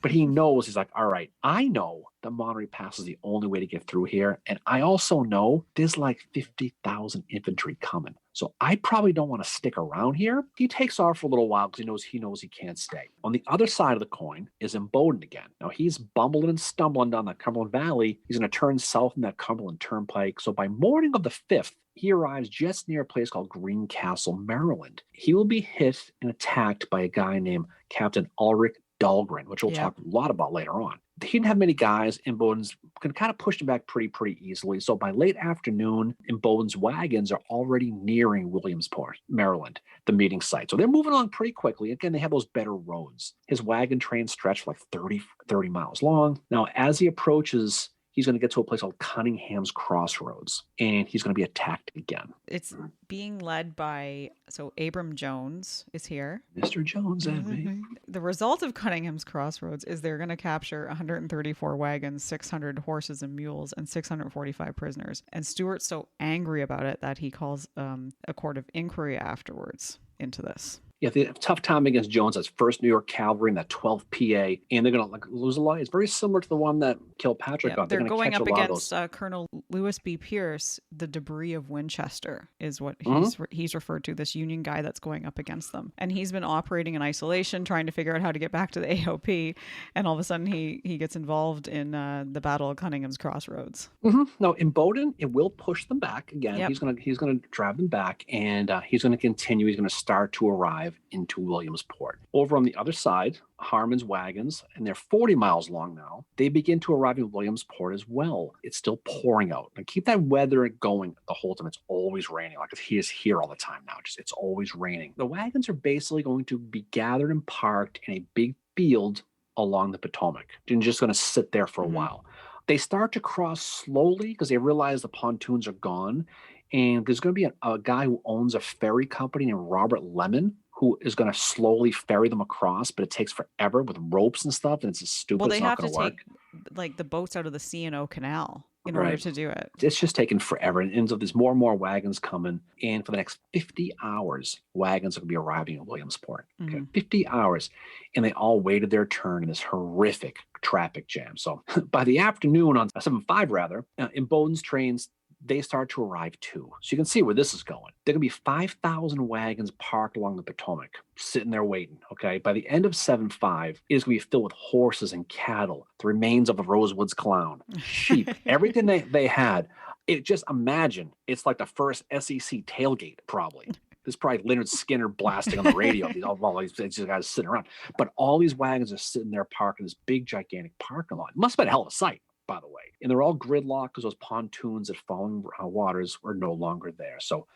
but he knows, he's like, all right, I know that Monterey Pass is the only way to get through here, and I also know there's like 50,000 infantry coming, so I probably don't want to stick around here. He takes off for a little while because he knows he can't stay. On the other side of the coin is Imboden again. Now he's bumbling and stumbling down the Cumberland Valley. He's going to turn south in that Cumberland Turnpike. So by morning of the 5th, he arrives just near a place called Greencastle, Maryland. He will be hit and attacked by a guy named Captain Ulrich Dahlgren, which we'll talk a lot about later on. He didn't have many guys. Imboden's can kind of push him back pretty easily. So by late afternoon, Imboden's wagons are already nearing Williamsport, Maryland, the meeting site. So they're moving along pretty quickly. Again, they have those better roads. His wagon train stretched like 30 miles long. Now, as he approaches, he's going to get to a place called Cunningham's Crossroads, and he's going to be attacked again. It's being led by, so Abram Jones is here. Mr. Jones and me. The result of Cunningham's Crossroads is they're going to capture 134 wagons, 600 horses and mules, and 645 prisoners. And Stuart's so angry about it that he calls a court of inquiry afterwards into this. Yeah, they have a tough time against Jones. That's 1st New York Cavalry and that 12th PA, and they're going to lose a lot. It's very similar to the one that Kilpatrick got. They're going up against Colonel Lewis B. Pierce. The debris of Winchester is what he's referred to, this Union guy that's going up against them. And he's been operating in isolation, trying to figure out how to get back to the AOP. And all of a sudden, he gets involved in the Battle of Cunningham's Crossroads. No, Imboden, it will push them back again. Yep. He's gonna drive them back, and he's going to continue. He's going to start to arrive into Williamsport. Over on the other side, Harmon's wagons, and they're 40 miles long now, they begin to arrive in Williamsport as well. It's still pouring out. And keep that weather going the whole time. It's always raining. Like he is here all the time now. It's always raining. The wagons are basically going to be gathered and parked in a big field along the Potomac. They're just going to sit there for a while. They start to cross slowly because they realize the pontoons are gone. And there's going to be a guy who owns a ferry company named Robert Lemon, who is going to slowly ferry them across, but it takes forever with ropes and stuff, and it's just stupid. Well, they it's not have to work. Take like the boats out of the C&O Canal in order to do it. It's just taking forever, and it ends up there's more and more wagons coming, and for the next 50 hours, wagons are going to be arriving in Williamsport. Okay, 50 hours, and they all waited their turn in this horrific traffic jam. So by the afternoon on 7-5, Imboden's trains, they start to arrive too. So you can see where this is going. There are going to be 5,000 wagons parked along the Potomac, sitting there waiting, okay? By the end of 7-5, it is going to be filled with horses and cattle, the remains of the Rosewoods clown, sheep, everything they had. It just imagine, it's like the first SEC tailgate, probably. There's probably Leonard Skinner blasting on the radio. all these guys sitting around. But all these wagons are sitting there parked in this big, gigantic parking lot. It must have been a hell of a sight, by the way. And they're all gridlocked because those pontoons at Falling Waters were no longer there. So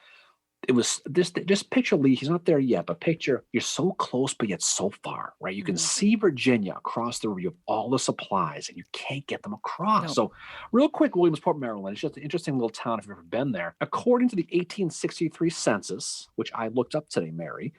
it was this, just picture Lee, he's not there yet, but picture you're so close, but yet so far, right? You can see Virginia across the river, you have all the supplies and you can't get them across. No. So real quick, Williamsport, Maryland, it's just an interesting little town if you've ever been there. According to the 1863 census, which I looked up today, Mary,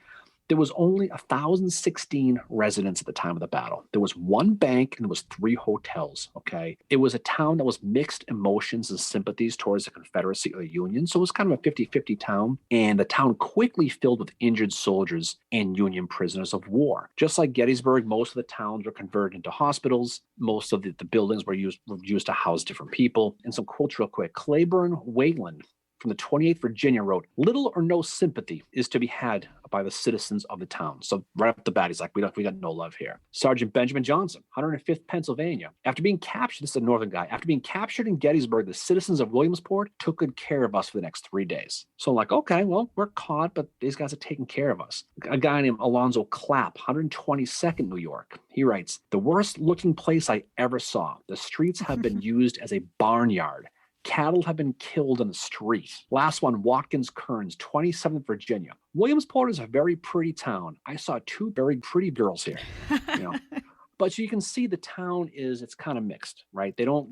There was only 1,016 residents at the time of the battle. There was one bank and there was 3 hotels, okay? It was a town that was mixed emotions and sympathies towards the Confederacy or the Union, so it was kind of a 50-50 town, and the town quickly filled with injured soldiers and Union prisoners of war. Just like Gettysburg, most of the towns were converted into hospitals. Most of the buildings were used to house different people. And some quotes real quick. Claiborne Wayland from the 28th Virginia wrote, "Little or no sympathy is to be had by the citizens of the town." So right off the bat, he's like, we got no love here. Sergeant Benjamin Johnson, 105th Pennsylvania. After being captured, this is a northern guy, after being captured in Gettysburg, the citizens of Williamsport took good care of us for the next 3 days. So I'm like, okay, well, we're caught, but these guys are taking care of us. A guy named Alonzo Clapp, 122nd New York. He writes, "The worst looking place I ever saw. The streets have been used as a barnyard. Cattle have been killed in the street." Last one, Watkins Kearns, 27th Virginia. "Williamsport is a very pretty town. I saw 2 very pretty girls here." You know, but you can see the town it's kind of mixed, right? They don't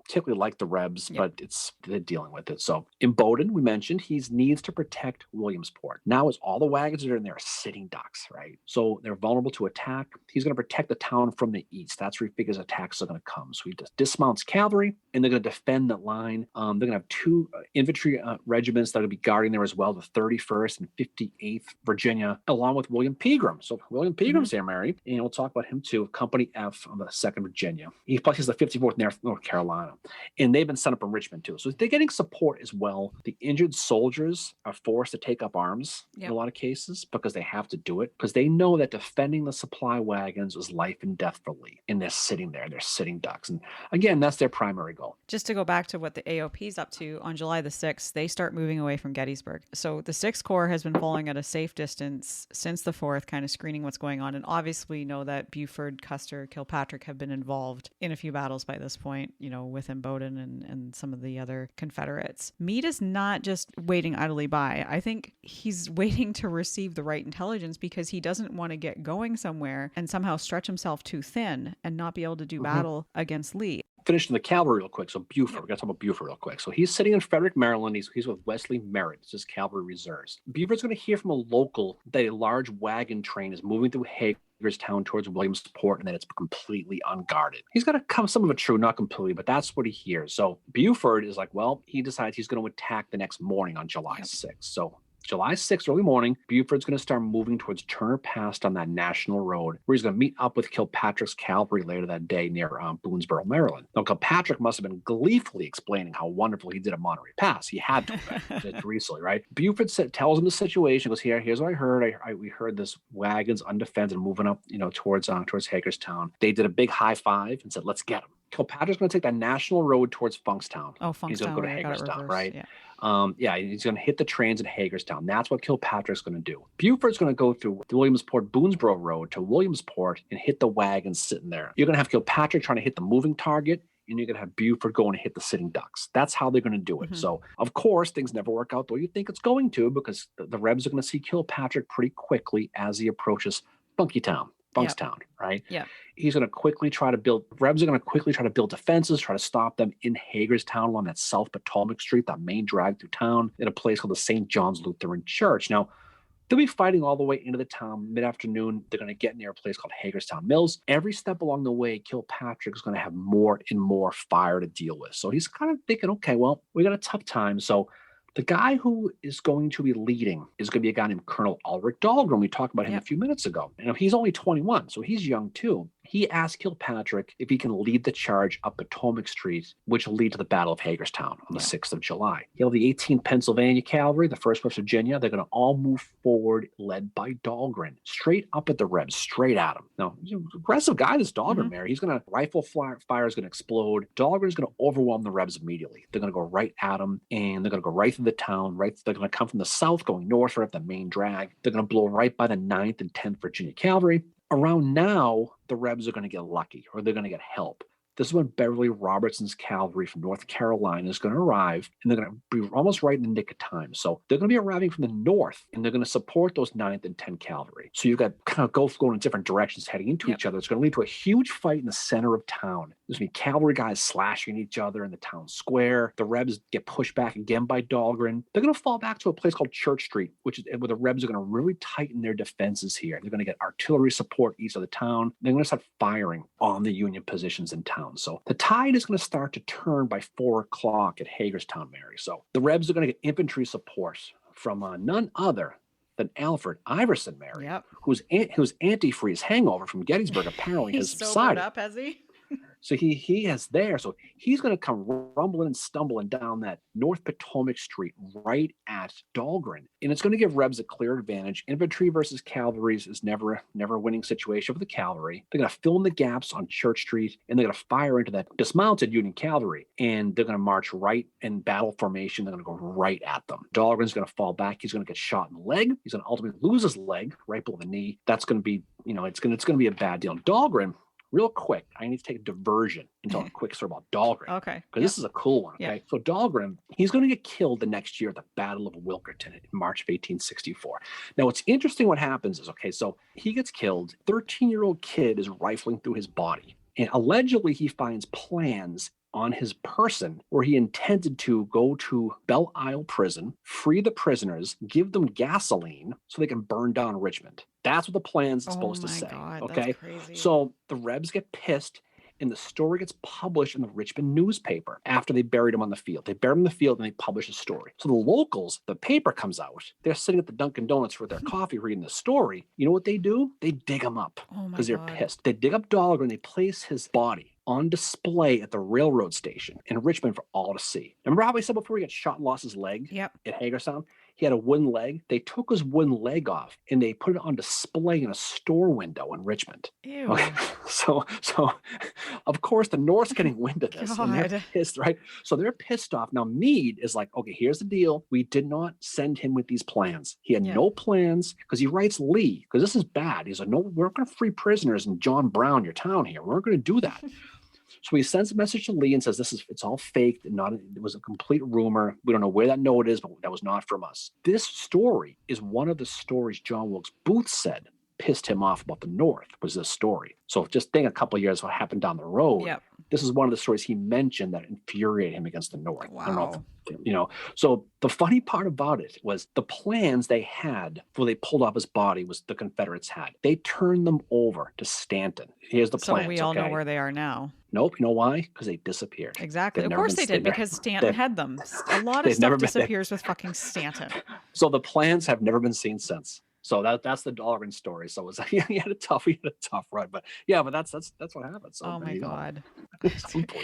typically like the Rebs, but they're dealing with it. So in Bowdoin, we mentioned he needs to protect Williamsport. Now, as all the wagons that are in there are sitting ducks, right? So they're vulnerable to attack. He's going to protect the town from the east. That's where he figures attacks are going to come. So he dismounts cavalry, and they're going to defend that line. They're going to have 2 infantry regiments that are going to be guarding there as well, the 31st and 58th Virginia, along with William Pegram. So William Pegram's here, Mary, and we'll talk about him too. Company F of the 2nd Virginia. He plus he's the 54th North Carolina. And they've been sent up in Richmond too. So they're getting support as well. The injured soldiers are forced to take up arms in a lot of cases because they have to do it, because they know that defending the supply wagons was life and death for Lee. And they're sitting there, they're sitting ducks. And again, that's their primary goal. Just to go back to what the AOP's up to, on July the 6th, they start moving away from Gettysburg. So the 6th Corps has been following at a safe distance since the 4th, kind of screening what's going on. And obviously we know that Buford, Custer, Kilpatrick have been involved in a few battles by this point, within Bowdoin and some of the other Confederates. Meade is not just waiting idly by. I think he's waiting to receive the right intelligence because he doesn't want to get going somewhere and somehow stretch himself too thin and not be able to do battle against Lee. Finishing the cavalry real quick. So Buford, we got to talk about Buford real quick. So he's sitting in Frederick, Maryland. He's with Wesley Merritt. It's his cavalry reserves. Buford's going to hear from a local that a large wagon train is moving through Hagerstown towards Williamsport, and that it's completely unguarded. He's got to come, some of it true, not completely, but that's what he hears. So Buford is like, well, he decides he's going to attack the next morning on July 6th. So July 6th, early morning, Buford's going to start moving towards Turner Pass on that national road, where he's going to meet up with Kilpatrick's cavalry later that day near Boonesboro, Maryland. Now, Kilpatrick must have been gleefully explaining how wonderful he did at Monterey Pass. He had to have recently, right? Buford tells him the situation. Goes, here's what I heard. We heard this wagon's undefended and moving up, towards Hagerstown. They did a big high five and said, "Let's get him." Kilpatrick's going to take that national road towards Funkstown. Oh, Funkstown. He's going to go to Hagerstown, right? Yeah. He's going to hit the trains in Hagerstown. That's what Kilpatrick's going to do. Buford's going to go through the Williamsport-Boonesboro Road to Williamsport and hit the wagons sitting there. You're going to have Kilpatrick trying to hit the moving target, and you're going to have Buford going to hit the sitting ducks. That's how they're going to do it. So, of course, things never work out the way you think it's going to, because the Rebs are going to see Kilpatrick pretty quickly as he approaches Funkstown, right? Yeah. He's going to quickly try to build, Rebs are going to quickly try to build defenses, try to stop them in Hagerstown along that South Potomac Street, that main drag through town, in a place called the St. John's Lutheran Church. Now, they'll be fighting all the way into the town. Mid-afternoon, they're going to get near a place called Hagerstown Mills. Every step along the way, Kilpatrick is going to have more and more fire to deal with. So he's kind of thinking, okay, well, we got a tough time. So the guy who is going to be leading is going to be a guy named Colonel Ulrich Dahlgren. We talked about him a few minutes ago. He's only 21, so he's young too. He asked Kilpatrick if he can lead the charge up Potomac Street, which will lead to the Battle of Hagerstown on the 6th of July. He'll have the 18th Pennsylvania Cavalry, the 1st West Virginia. They're going to all move forward, led by Dahlgren, straight up at the Rebs, straight at him. Now, aggressive guy, this Dahlgren, Mary. He's going to, rifle fire is going to explode. Dahlgren's going to overwhelm the Rebs immediately. They're going to go right at him, and they're going to go right through the town. They're going to come from the south, going north, right up the main drag. They're going to blow right by the 9th and 10th Virginia Cavalry. Around now, the Rebs are going to get lucky, or they're going to get help. This is when Beverly Robertson's cavalry from North Carolina is going to arrive, and they're going to be almost right in the nick of time. So they're going to be arriving from the north, and they're going to support those 9th and 10th Cavalry. So you've got kind of going in different directions, heading into each other. It's going to lead to a huge fight in the center of town. There's going to be cavalry guys slashing each other in the town square. The Rebs get pushed back again by Dahlgren. They're going to fall back to a place called Church Street, which is where the Rebs are going to really tighten their defenses here. They're going to get artillery support east of the town. They're going to start firing on the Union positions in town. So the tide is going to start to turn by 4 o'clock at Hagerstown, Mary. So the Rebs are going to get infantry support from none other than Alfred Iverson, Mary, whose antifreeze hangover from Gettysburg apparently has subsided. He's sobered up, has he? So he is there. So he's going to come rumbling and stumbling down that North Potomac Street right at Dahlgren. And it's going to give Rebs a clear advantage. Infantry versus cavalry is never a winning situation for the cavalry. They're going to fill in the gaps on Church Street, and they're going to fire into that dismounted Union cavalry. And they're going to march right in battle formation. They're going to go right at them. Dahlgren's going to fall back. He's going to get shot in the leg. He's going to ultimately lose his leg right below the knee. That's going to be, it's going to be a bad deal. Dahlgren, real quick, I need to take a diversion and tell a quick story about Dahlgren. Okay. Because this is a cool one. Okay. Yeah. So Dahlgren, he's going to get killed the next year at the Battle of Wilkerton in March of 1864. Now, what's interesting what happens is, okay, so he gets killed. 13-year-old kid is rifling through his body. And allegedly, he finds plans on his person where he intended to go to Belle Isle prison, free the prisoners, give them gasoline so they can burn down Richmond. That's what the plan's supposed to say. God, okay. That's crazy. So the Rebs get pissed, and the story gets published in the Richmond newspaper after they buried him on the field. They bury him in the field and they publish a story. So the locals, the paper comes out. They're sitting at the Dunkin' Donuts with their coffee reading the story. You know what they do? They dig him up because they're pissed. They dig up Dahlgren, they place his body on display at the railroad station in Richmond for all to see. Remember how we said before he got shot and lost his leg at Hagerstown? He had a wooden leg. They took his wooden leg off and they put it on display in a store window in Richmond. Ew. Okay. So of course the North's getting wind of this and they're pissed, right? So they're pissed off. Now Meade is like, okay, here's the deal. We did not send him with these plans. He had no plans because he writes Lee, because this is bad. He's like, no, we're not going to free prisoners in John Brown, your town here. We're not going to do that. So he sends a message to Lee and says, it's all fake. It was a complete rumor. We don't know where that note is, but that was not from us. This story is one of the stories John Wilkes Booth said pissed him off about the North, was this story. So just think a couple of years what happened down the road. Yep. This is one of the stories he mentioned that infuriated him against the North. Wow. I don't know so the funny part about it was the plans they had before they pulled off his body was the Confederates had. They turned them over to Stanton. Here's the plans. So we all know where they are now. Nope. You know why? Because they disappeared. Exactly. Of course they did, because Stanton had them. A lot of stuff disappears with fucking Stanton. So the plans have never been seen since. So that's the Dahlgren story. So it was he had a tough run, but that's what happened. So, oh my God.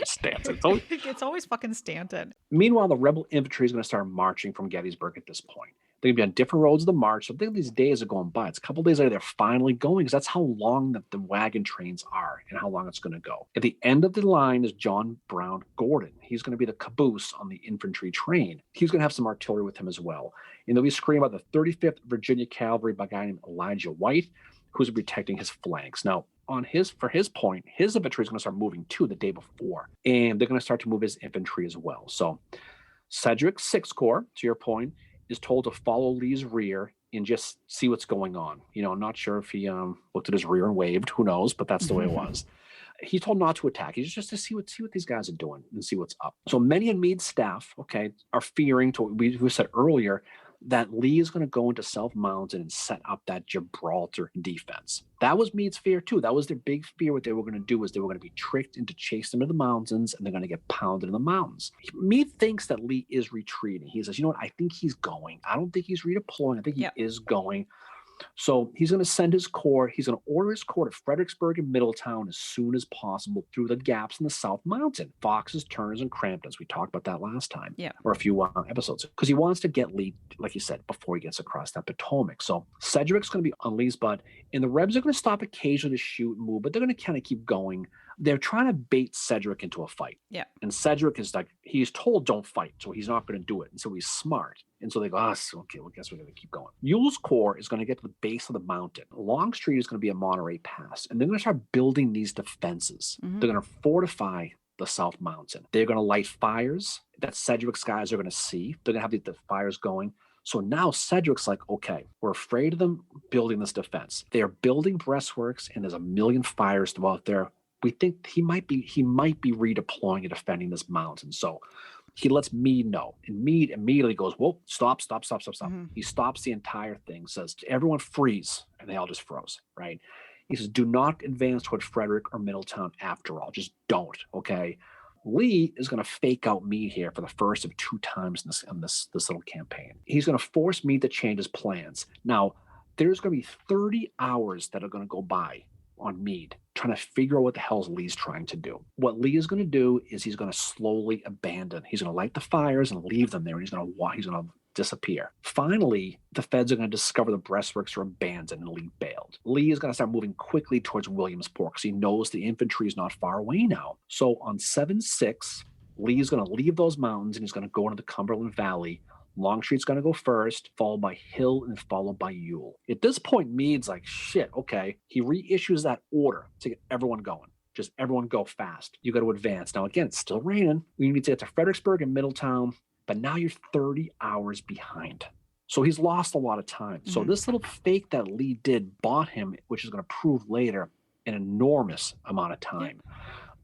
Stanton. It's always fucking Stanton. Meanwhile, the rebel infantry is going to start marching from Gettysburg at this point. They're going to be on different roads of the march. So I think these days are going by. It's a couple of days later, they're finally going, because that's how long that the wagon trains are and how long it's going to go. At the end of the line is John Brown Gordon. He's going to be the caboose on the infantry train. He's going to have some artillery with him as well. And they'll be screaming about the 35th Virginia Cavalry by a guy named Elijah White, who's protecting his flanks. Now, for his point, his infantry is going to start moving too the day before. And they're going to start to move his infantry as well. So Sedgwick's Sixth Corps, to your point, is told to follow Lee's rear and just see what's going on. I'm not sure if he looked at his rear and waved. Who knows? But that's the way it was. He's told not to attack. He's just to see what these guys are doing and see what's up. So many of Meade's staff, are fearing, to what we said earlier, that Lee is going to go into South Mountain and set up that Gibraltar defense. That was Meade's fear too. That was their big fear. What they were going to do is they were going to be tricked into chasing them to the mountains, and they're going to get pounded in the mountains. Meade thinks that Lee is retreating. He says, you know what? I think he's going. I don't think he's redeploying. I think he is going. So he's going to send his corps. He's going to order his corps to Fredericksburg and Middletown as soon as possible through the gaps in the South Mountain. Foxes, Turners, and Cramptons. We talked about that last time, or a few episodes, because he wants to get Lee, like you said, before he gets across that Potomac. So Sedgwick's going to be on Lee's butt, and the Rebs are going to stop occasionally to shoot and move, but they're going to kind of keep going They're trying to bait Cedric into a fight. Yeah. And Cedric is like, he's told don't fight, so he's not going to do it. And so he's smart. And so they go, okay, well, guess we're going to keep going. Ewell's Corps is going to get to the base of the mountain. Longstreet is going to be a Monterey Pass. And they're going to start building these defenses. They're going to fortify the South Mountain. They're going to light fires that Cedric's guys are going to see. They're going to have the fires going. So now Cedric's like, okay, we're afraid of them building this defense. They are building breastworks, and there's a million fires throughout there. We think he might be redeploying and defending this mountain. So he lets Meade know. And Meade immediately goes, whoa, stop. He stops the entire thing, says, everyone freeze. And they all just froze, right? He says, do not advance toward Frederick or Middletown after all. Just don't, okay? Lee is going to fake out Meade here for the first of 2 times in this little campaign. He's going to force Meade to change his plans. Now, there's going to be 30 hours that are going to go by on Meade trying to figure out what the hell Lee's trying to do. What Lee is going to do is he's going to slowly abandon. He's going to light the fires and leave them there, and he's going to disappear. Finally, the feds are going to discover the breastworks are abandoned and Lee bailed. Lee is going to start moving quickly towards Williamsport because he knows the infantry is not far away now. So on 7-6, Lee is going to leave those mountains and he's going to go into the Cumberland Valley. Longstreet's going to go first, followed by Hill and followed by Ewell. At this point, Meade's like, shit, okay. He reissues that order to get everyone going. Just everyone go fast. You got to advance. Now, again, it's still raining. We need to get to Fredericksburg and Middletown, but now you're 30 hours behind. So he's lost a lot of time. So this little fake that Lee did bought him, which is going to prove later, an enormous amount of time. Yeah.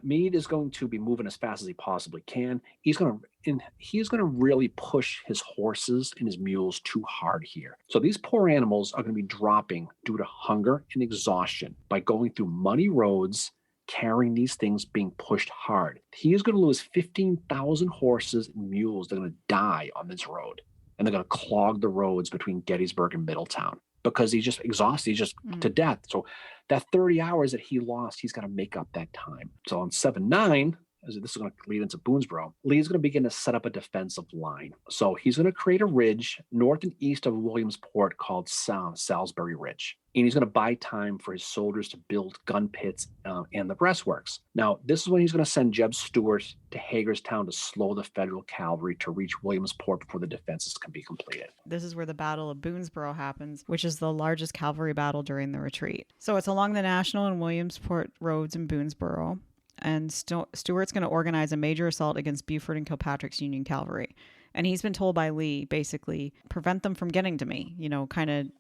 Meade is going to be moving as fast as he possibly can. He's going to really push his horses and his mules too hard here. So these poor animals are going to be dropping due to hunger and exhaustion by going through muddy roads, carrying these things, being pushed hard. He is going to lose 15,000 horses and mules. They're going to die on this road, and they're going to clog the roads between Gettysburg and Middletown because he's just exhausted. He's just to death. So that 30 hours that he lost, he's got to make up that time. So on 7-9, as this is going to lead into Boonesboro, Lee's going to begin to set up a defensive line. So he's going to create a ridge north and east of Williamsport called Salisbury Ridge. And he's going to buy time for his soldiers to build gun pits and the breastworks. Now, this is when he's going to send Jeb Stuart to Hagerstown to slow the federal cavalry to reach Williamsport before the defenses can be completed. This is where the Battle of Boonesboro happens, which is the largest cavalry battle during the retreat. So it's along the National and Williamsport roads in Boonesboro. And Stuart's going to organize a major assault against Buford and Kilpatrick's Union cavalry. And he's been told by Lee, basically, prevent them from getting to me.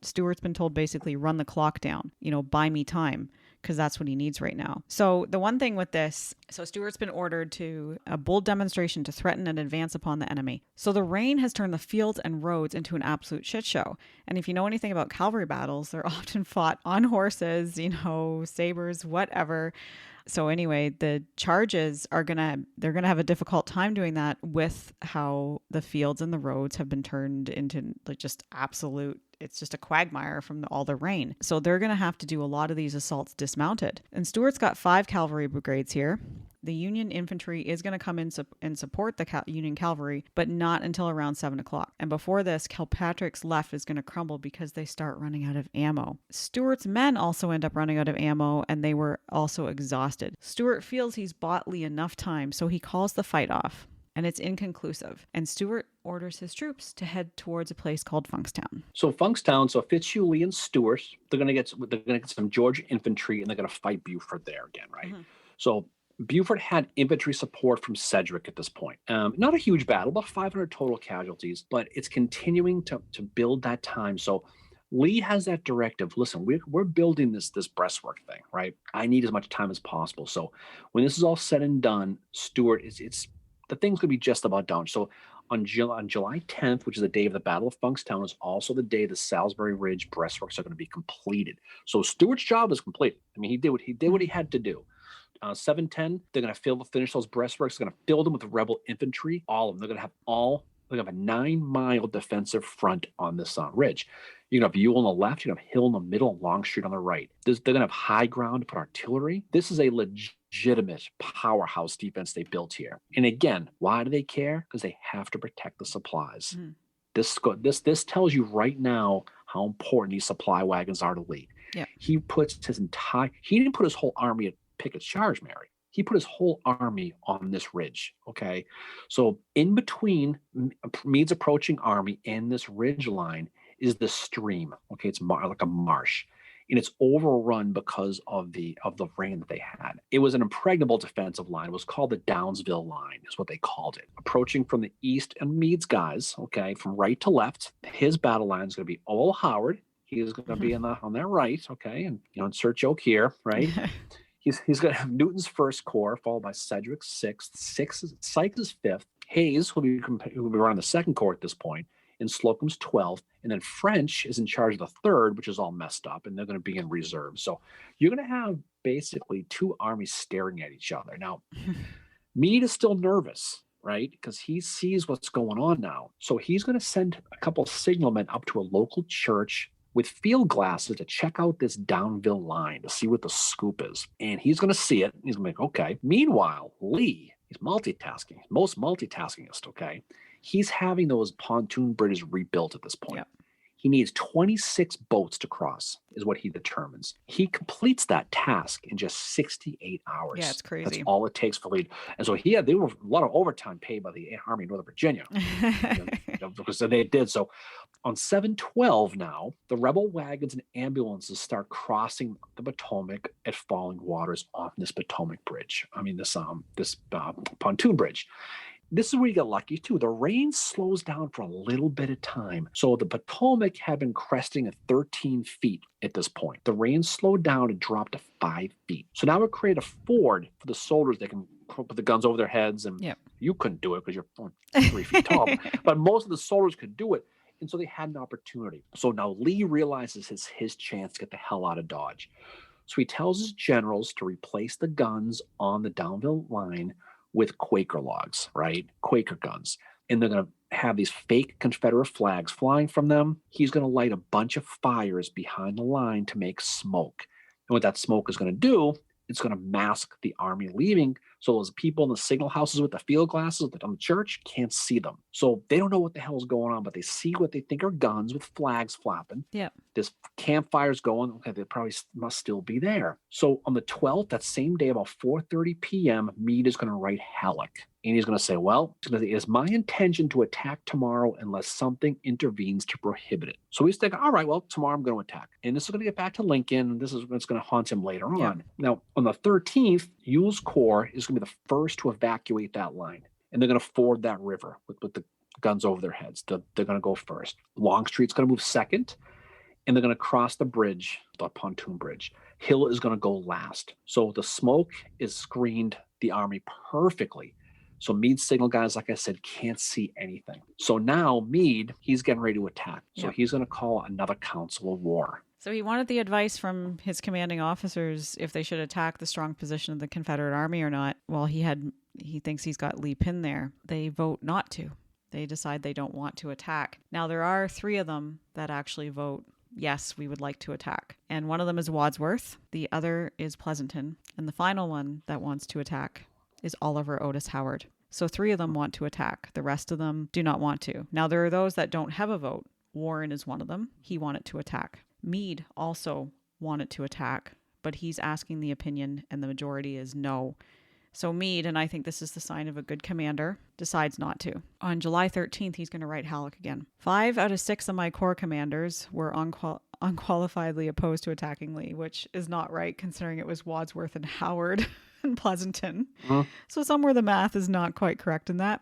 Stuart's been told, basically, run the clock down, buy me time, because that's what he needs right now. So the one thing with this, Stuart's been ordered to a bold demonstration to threaten and advance upon the enemy. So the rain has turned the fields and roads into an absolute shit show. And if you know anything about cavalry battles, they're often fought on horses, sabers, whatever. So anyway, the charges they're going to have a difficult time doing that with how the fields and the roads have been turned into just absolute, it's just a quagmire from all the rain. So they're going to have to do a lot of these assaults dismounted. And Stuart's got 5 cavalry brigades here. The Union infantry is going to come in and support the Union cavalry, but not until around 7 o'clock. And before this, Kilpatrick's left is going to crumble because they start running out of ammo. Stuart's men also end up running out of ammo, and they were also exhausted. Stuart feels he's bought Lee enough time, so he calls the fight off. And it's inconclusive. And Stuart orders his troops to head towards a place called Funkstown. So Funkstown, Fitzhugh, Lee, and Stuart, they're going to get some Georgia infantry, and they're going to fight Buford there again, right? So Buford had infantry support from Cedric at this point. Not a huge battle, about 500 total casualties, but it's continuing to build that time. So Lee has that directive. Listen, we're building this breastwork thing, right? I need as much time as possible. So when this is all said and done, Stuart, it's the thing's going to be just about done. So on July 10th, which is the day of the Battle of Funkstown, is also the day the Salisbury Ridge breastworks are going to be completed. So Stuart's job is complete. I mean, he did what he had to do. 7-10, they're going to finish those breastworks. They're going to fill them with rebel infantry, all of them. They're going to have a 9-mile defensive front on this ridge. You're going to have Ewell on the left, you're going to have Hill in the middle, and Longstreet on the right. They're going to have high ground to put artillery. This is a legitimate powerhouse defense they built here. And again, why do they care? Because they have to protect the supplies. This tells you right now how important these supply wagons are to Lee. Yeah. He didn't put his whole army at Pickett's charge, Mary. He put his whole army on this ridge. Okay. So in between Meade's approaching army and this ridge line is the stream. Okay. It's like a marsh. And it's overrun because of the rain that they had. It was an impregnable defensive line. It was called the Downsville Line, is what they called it. Approaching from the east and Meade's guys, okay, from right to left. His battle line is going to be Old Howard. He is going to be on their right, okay, and insert joke here, right? He's going to have Newton's first corps, followed by Sedgwick's sixth, Sykes' fifth. Hayes will be running the second corps at this point, and Slocum's 12th, and then French is in charge of the third, which is all messed up, and they're going to be in reserve. So you're going to have basically two armies staring at each other. Now, Meade is still nervous, right? Because he sees what's going on now. So he's going to send a couple of signalmen up to a local church with field glasses to check out this Downville line to see what the scoop is. And he's going to see it. He's going to be like, okay. Meanwhile, Lee, he's multitasking, most multitaskingist, okay? He's having those pontoon bridges rebuilt at this point. Yep. He needs 26 boats to cross, is what he determines. He completes that task in just 68 hours. Yeah, it's crazy. That's all it takes for Lee. And so there were a lot of overtime paid by the Army of Northern Virginia. Because they did. So on 7/12 now, the rebel wagons and ambulances start crossing the Potomac at falling waters on this Potomac bridge. I mean, this pontoon bridge. This is where you get lucky too. The rain slows down for a little bit of time. So the Potomac had been cresting at 13 feet at this point. The rain slowed down and dropped to 5 feet. So now it created a ford for the soldiers. They can put the guns over their heads, and you couldn't do it because you're 3 feet tall. But most of the soldiers could do it. And so they had an opportunity. So now Lee realizes it's his chance to get the hell out of Dodge. So he tells his generals to replace the guns on the Downville line with Quaker logs, right? Quaker guns. And they're going to have these fake Confederate flags flying from them. He's going to light a bunch of fires behind the line to make smoke. And what that smoke is going to do, it's going to mask the army leaving. So those people in the signal houses with the field glasses on the church can't see them. So they don't know what the hell is going on, but they see what they think are guns with flags flapping. Yeah. This campfire's going. Okay, they probably must still be there. So on the 12th, that same day, about 4:30 p.m., Meade is going to write Halleck. And he's going to say, well, it is my intention to attack tomorrow unless something intervenes to prohibit it. So he's thinking, all right, well, tomorrow I'm going to attack. And this is going to get back to Lincoln. This is what's going to haunt him later on. Now, on the 13th, Ewell's Corps is going to be the first to evacuate that line. And they're going to ford that river with the guns over their heads. They're going to go first. Longstreet's going to move second. And they're going to cross the bridge, the pontoon bridge. Hill is going to go last. So the smoke is screened the army perfectly. So Meade's signal guys, like I said, can't see anything. So now Meade, he's getting ready to attack. So he's going to call another council of war. So he wanted the advice from his commanding officers if they should attack the strong position of the Confederate Army or not. Well, he thinks he's got Lee pinned there. They vote not to. They decide they don't want to attack. Now, there are 3 of them that actually vote, yes, we would like to attack. And one of them is Wadsworth. The other is Pleasanton. And the final one that wants to attack is Oliver Otis Howard. So 3 of them want to attack. The rest of them do not want to. Now, there are those that don't have a vote. Warren is one of them. He wanted to attack. Meade also wanted to attack, but he's asking the opinion, and the majority is no. So Meade, and I think this is the sign of a good commander, decides not to. On July 13th, he's going to write Halleck again. 5 out of 6 of my corps commanders were unqualifiedly opposed to attacking Lee, which is not right considering it was Wadsworth and Howard and Pleasanton. So somewhere the math is not quite correct in that.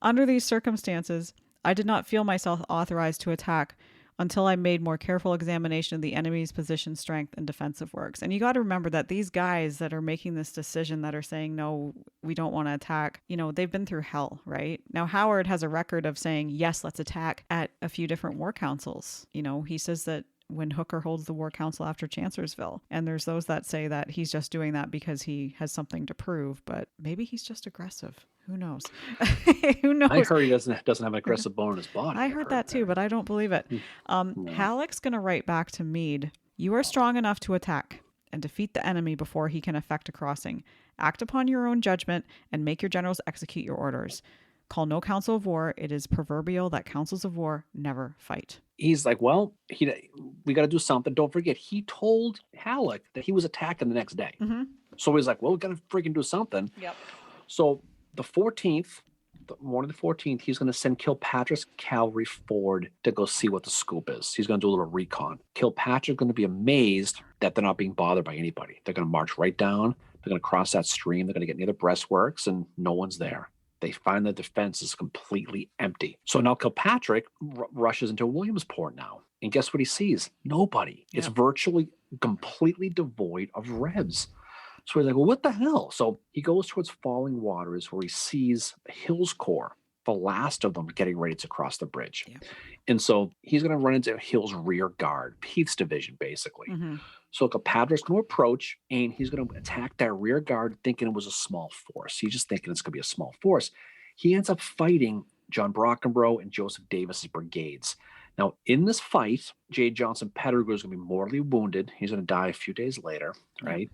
Under these circumstances, I did not feel myself authorized to attack until I made more careful examination of the enemy's position, strength, and defensive works. And you got to remember that these guys that are making this decision, that are saying, no, we don't want to attack, they've been through hell, right? Now, Howard has a record of saying, yes, let's attack at a few different war councils. He says that when Hooker holds the war council after Chancellorsville. And there's those that say that he's just doing that because he has something to prove, but maybe he's just aggressive. Who knows? Who knows? I heard he doesn't have an aggressive bone in his body. I heard that too, but I don't believe it. Halleck's going to write back to Meade, you are strong enough to attack and defeat the enemy before he can effect a crossing. Act upon your own judgment and make your generals execute your orders. Call no council of war. It is proverbial that councils of war never fight. He's like, well, we got to do something. Don't forget, he told Halleck that he was attacking the next day. So he's like, well, we got to freaking do something. Yep. So the 14th, the morning of the 14th, he's going to send Kilpatrick's cavalry forward to go see what the scoop is. He's going to do a little recon. Kilpatrick's going to be amazed that they're not being bothered by anybody. They're going to march right down. They're going to cross that stream. They're going to get near the breastworks, and no one's there. They find the defense is completely empty. So now Kilpatrick rushes into Williamsport now. And guess what he sees? Nobody. It's virtually completely devoid of Rebs. So he's like, well, what the hell? So he goes towards Falling Waters where he sees Hill's Corps, the last of them, getting ready to cross the bridge. Yeah. And so he's going to run into Hill's rear guard, Pete's division, basically. Mm-hmm. So Kilpatrick's going to approach, and he's going to attack that rear guard thinking it was a small force. He's just thinking it's going to be a small force. He ends up fighting John Brockenbrough and Joseph Davis's brigades. Now, in this fight, J. Johnson Pettigrew is going to be mortally wounded. He's going to die a few days later, right?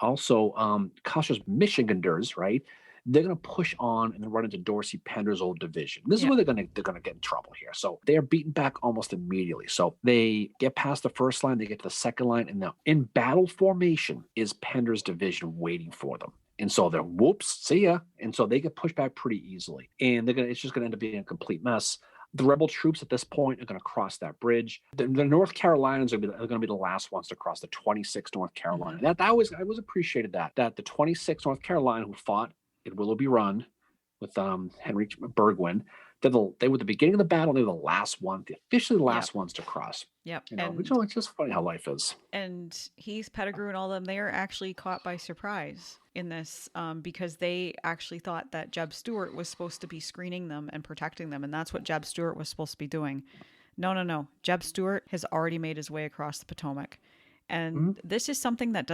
Also, Custer's Michiganders, right? They're going to push on and then run into Dorsey Pender's old division. This is where they're going to get in trouble here. So they are beaten back almost immediately. So they get past the first line, they get to the second line, and now in battle formation is Pender's division waiting for them. And so they're whoops, see ya. And so they get pushed back pretty easily. And it's just going to end up being a complete mess. The rebel troops at this point are going to cross that bridge. The North Carolinians are going to be the last ones to cross, the 26th North Carolina. Mm-hmm. I always appreciated that the 26th North Carolina, who fought at Willoughby Run with Henry Burgoyne, they were the beginning of the battle. They were the last one, officially the last ones to cross. Yep. It's just funny how life is. And Heath, Pettigrew, and all of them, they are actually caught by surprise in this because they actually thought that Jeb Stuart was supposed to be screening them and protecting them. And that's what Jeb Stuart was supposed to be doing. No. Jeb Stuart has already made his way across the Potomac. And this is something that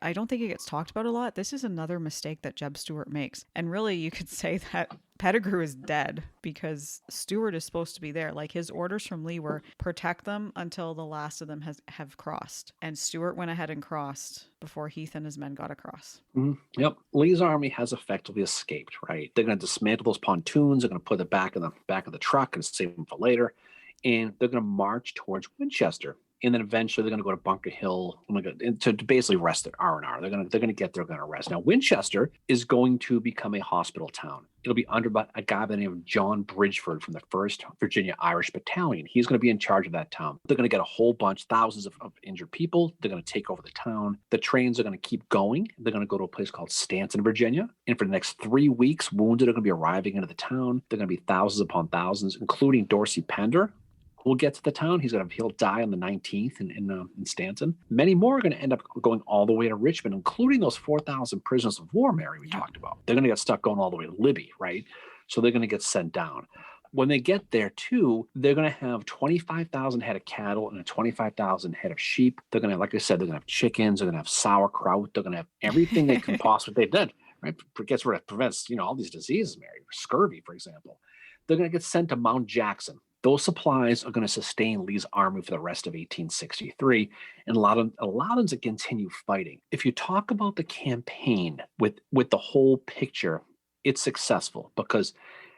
I don't think it gets talked about a lot. This is another mistake that Jeb Stuart makes. And really, you could say that Pettigrew is dead because Stuart is supposed to be there. Like, his orders from Lee were protect them until the last of them have crossed. And Stuart went ahead and crossed before Heath and his men got across. Mm-hmm. Yep. Lee's army has effectively escaped, right? They're going to dismantle those pontoons. They're going to put it back in the truck and save them for later. And they're going to march towards Winchester. And then eventually they're going to go to Bunker Hill to basically rest at R&R. They're going to get there, going to rest. Now, Winchester is going to become a hospital town. It'll be under a guy by the name of John Bridgeford from the 1st Virginia Irish Battalion. He's going to be in charge of that town. They're going to get a whole bunch, thousands of injured people. They're going to take over the town. The trains are going to keep going. They're going to go to a place called Stanton, Virginia. And for the next 3 weeks, wounded are going to be arriving into the town. They're going to be thousands upon thousands, including Dorsey Pender. We'll get to the town. He'll die on the 19th in Stanton. Many more are going to end up going all the way to Richmond, including those 4,000 prisoners of war, Mary, we talked about. They're going to get stuck going all the way to Libby, right? So they're going to get sent down. When they get there, too, they're going to have 25,000 head of cattle and 25,000 head of sheep. They're going to, like I said, they're going to have chickens. They're going to have sauerkraut. They're going to have everything they can possibly. They did, right? Gets rid of, prevents, all these diseases, Mary, scurvy, for example. They're going to get sent to Mount Jackson. Those supplies are going to sustain Lee's army for the rest of 1863 and allow them to continue fighting. If you talk about the campaign with the whole picture, it's successful because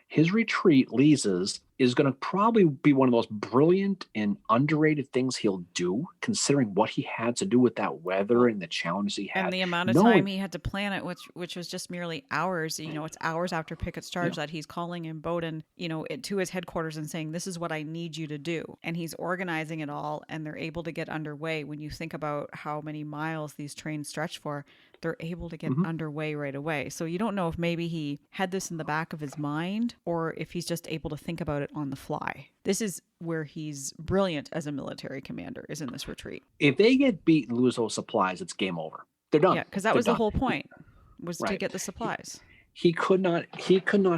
his retreat, Lee's, is going to probably be one of the most brilliant and underrated things he'll do, considering what he had to do with that weather and the challenges he had. And the amount of time he had to plan it, which was just merely hours. It's hours after Pickett's charge that he's calling in Bowdoin, to his headquarters and saying, this is what I need you to do. And he's organizing it all, and they're able to get underway. When you think about how many miles these trains stretch for, they're able to get underway right away. So you don't know if maybe he had this in the back of his mind or if he's just able to think about it on the fly. This is where he's brilliant as a military commander, is in this retreat. If they get beat and lose those supplies, it's game over. They're done. Yeah, because that was the whole point, was to get the supplies. He could not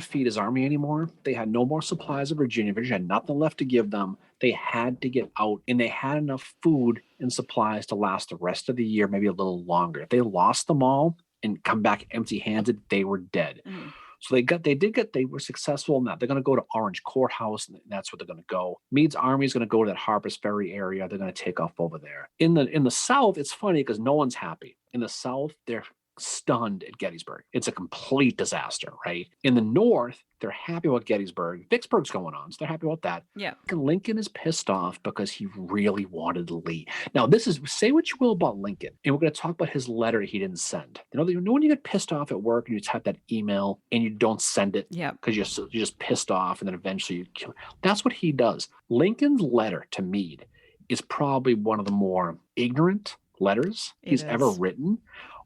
feed his army anymore. They had no more supplies of Virginia. Virginia had nothing left to give them. They had to get out, and they had enough food and supplies to last the rest of the year, maybe a little longer. If they lost them all and come back empty-handed, they were dead. So they were successful in that. They're going to go to Orange Courthouse, and that's where they're going to go. Meade's army is going to go to that Harper's Ferry area. They're going to take off over there. In the South, it's funny because no one's happy. In the South, they're stunned at Gettysburg. It's a complete disaster, right? In the North, they're happy about Gettysburg. Vicksburg's going on, so they're happy about that. Yeah. Lincoln is pissed off because he really wanted Lee. Now, this is, say what you will about Lincoln, and we're going to talk about his letter he didn't send. You know when you get pissed off at work and you type that email and you don't send it because you're just pissed off, and then eventually you kill it. That's what he does. Lincoln's letter to Meade is probably one of the more ignorant letters he's ever written.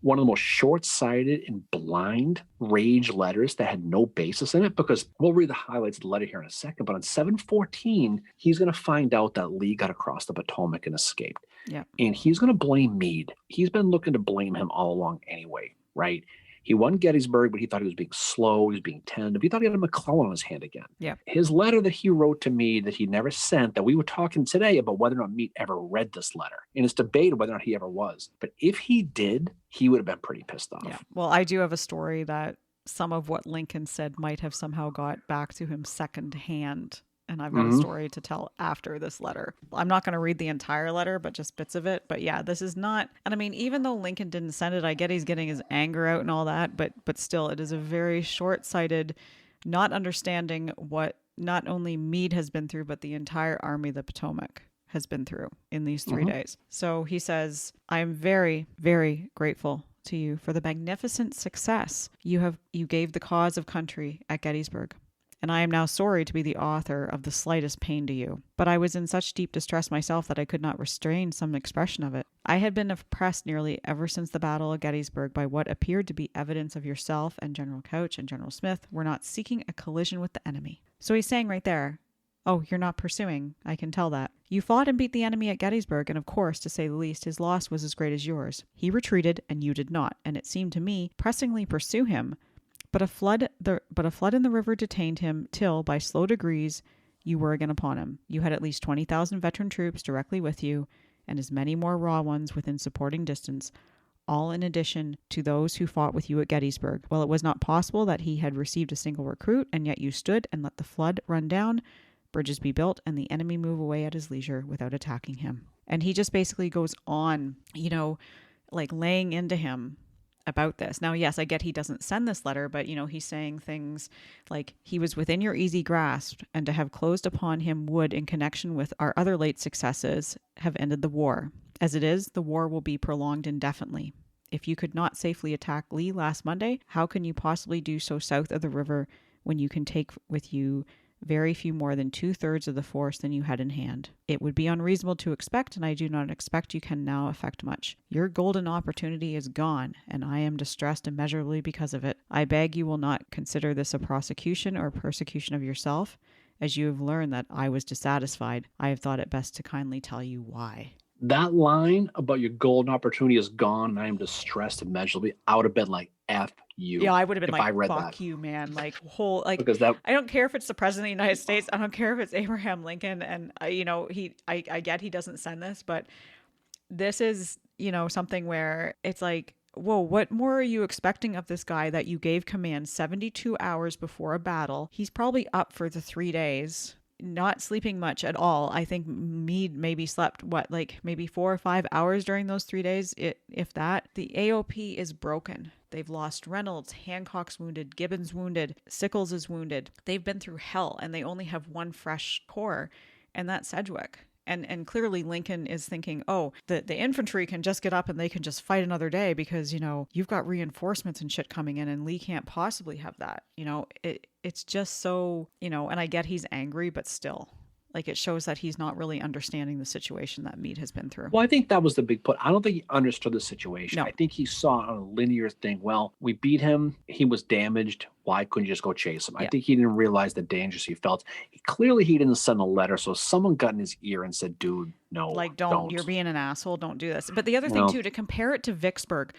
One of the most short-sighted and blind rage letters that had no basis in it, because we'll read the highlights of the letter here in a second, but on 7/14, he's going to find out that Lee got across the Potomac and escaped. Yeah. And he's going to blame Meade. He's been looking to blame him all along anyway, right? He won Gettysburg, but he thought he was being slow, he was being tentative. He thought he had a McClellan on his hand again. Yeah. His letter that he wrote to Meade that he never sent, that we were talking today about whether or not Meade ever read this letter. And it's debated whether or not he ever was. But if he did, he would have been pretty pissed off. Yeah. Well, I do have a story that some of what Lincoln said might have somehow got back to him secondhand. And I've got a story to tell after this letter. I'm not going to read the entire letter, but just bits of it. But yeah, this is not, and I mean, even though Lincoln didn't send it, I get he's getting his anger out and all that, but still, it is a very short-sighted, not understanding what not only Meade has been through, but the entire Army of the Potomac has been through in these 3 days. So he says, I am very, very grateful to you for the magnificent success you gave the cause of country at Gettysburg. And I am now sorry to be the author of the slightest pain to you. But I was in such deep distress myself that I could not restrain some expression of it. I had been oppressed nearly ever since the Battle of Gettysburg by what appeared to be evidence of yourself and General Couch and General Smith were not seeking a collision with the enemy. So he's saying right there, oh, you're not pursuing. I can tell that. You fought and beat the enemy at Gettysburg, and of course, to say the least, his loss was as great as yours. He retreated, and you did not, and it seemed to me, pressingly pursue him. But a flood in the river detained him till, by slow degrees, you were again upon him. You had at least 20,000 veteran troops directly with you, and as many more raw ones within supporting distance, all in addition to those who fought with you at Gettysburg. Well, it was not possible that he had received a single recruit, and yet you stood and let the flood run down, bridges be built, and the enemy move away at his leisure without attacking him. And he just basically goes on, like laying into him about this. Now, yes, I get he doesn't send this letter, but, he's saying things like he was within your easy grasp, and to have closed upon him would, in connection with our other late successes, have ended the war. As it is, the war will be prolonged indefinitely. If you could not safely attack Lee last Monday, how can you possibly do so south of the river when you can take with you very few more than 2/3 of the force than you had in hand? It would be unreasonable to expect, and I do not expect you can now effect much. Your golden opportunity is gone, and I am distressed immeasurably because of it. I beg you will not consider this a prosecution or persecution of yourself. As you have learned that I was dissatisfied, I have thought it best to kindly tell you why. That line about your golden opportunity is gone and I am distressed immeasurably, I would have been like, F you. Yeah, I would have been if I like, read fuck that. you, man. Like, Because that, I don't care if it's the president of the United States. I don't care if it's Abraham Lincoln. And, I get he doesn't send this, but this is, something where it's like, whoa, what more are you expecting of this guy that you gave command 72 hours before a battle? He's probably up for the 3 days, not sleeping much at all. I think Meade maybe slept, maybe 4 or 5 hours during those 3 days, if that. The AOP is broken. They've lost Reynolds, Hancock's wounded, Gibbon's wounded, Sickles is wounded. They've been through hell, and they only have one fresh corps, and that's Sedgwick. And clearly Lincoln is thinking, oh, the infantry can just get up and they can just fight another day because, you've got reinforcements and shit coming in, and Lee can't possibly have that. It's just so, and I get he's angry, but still, like, it shows that he's not really understanding the situation that Meade has been through. Well, I think that was the big put. I don't think he understood the situation. No. I think he saw it on a linear thing. Well, we beat him. He was damaged. Why couldn't you just go chase him? Yeah. I think he didn't realize the dangers he felt. Clearly, he didn't send a letter. So someone got in his ear and said, dude, no, like, don't. You're being an asshole. Don't do this. But the other thing, too, to compare it to Vicksburg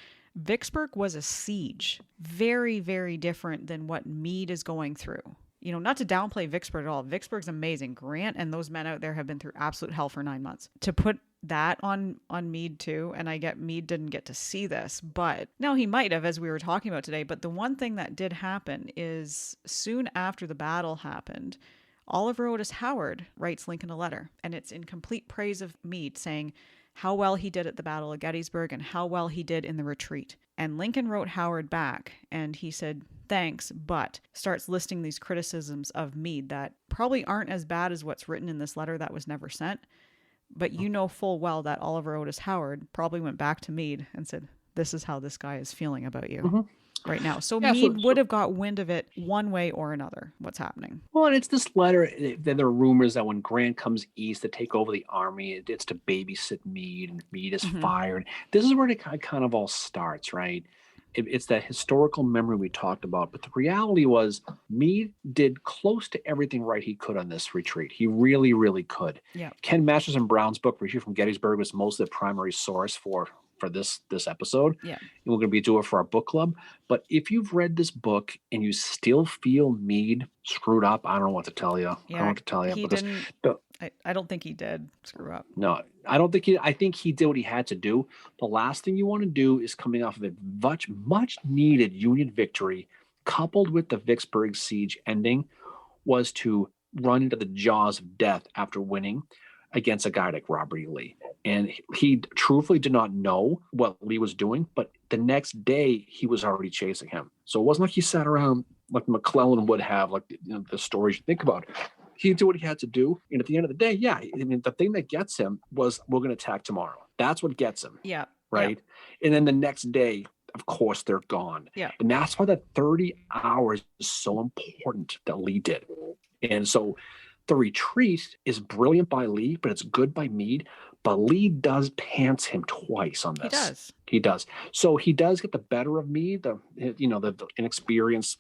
was a siege. Very, very different than what Meade is going through. Not to downplay Vicksburg at all. Vicksburg's amazing. Grant and those men out there have been through absolute hell for 9 months. To put that on Meade too, and I get Meade didn't get to see this, but now he might have, as we were talking about today. But the one thing that did happen is soon after the battle happened, Oliver Otis Howard writes Lincoln a letter, and it's in complete praise of Meade, saying how well he did at the Battle of Gettysburg and how well he did in the retreat. And Lincoln wrote Howard back and he said, thanks, but starts listing these criticisms of Meade that probably aren't as bad as what's written in this letter that was never sent. But you know full well that Oliver Otis Howard probably went back to Meade and said, this is how this guy is feeling about you right now. So Meade would have got wind of it one way or another, what's happening. Well, and it's this letter. There are rumors that when Grant comes east to take over the army, it's to babysit Meade, and Meade is fired. This is where it kind of all starts, right? It's that historical memory we talked about. But the reality was Meade did close to everything right he could on this retreat. He really, really could. Yeah. Ken Masterson Brown's book, Retreat from Gettysburg, was mostly the primary source for this episode. Yeah. And we're going to be doing it for our book club. But if you've read this book and you still feel Meade screwed up, I don't know what to tell you. Yeah, I don't know what to tell you. He because didn't, I don't think he did screw up. No, I don't think I think he did what he had to do. The last thing you want to do is coming off of a much needed Union victory, coupled with the Vicksburg siege ending, was to run into the jaws of death after winning against a guy like Robert E. Lee. And he truthfully did not know what Lee was doing, but the next day he was already chasing him. So it wasn't like he sat around like McClellan would have, like the stories you think about. He did what he had to do. And at the end of the day, yeah, I mean, the thing that gets him was, we're going to attack tomorrow. That's what gets him. Yeah. Right. Yeah. And then the next day, of course, they're gone. Yeah. And that's why that 30 hours is so important that Lee did. And so the retreat is brilliant by Lee, but it's good by Meade. But Lee does pants him twice on this. He does. So he does get the better of Meade, the inexperienced,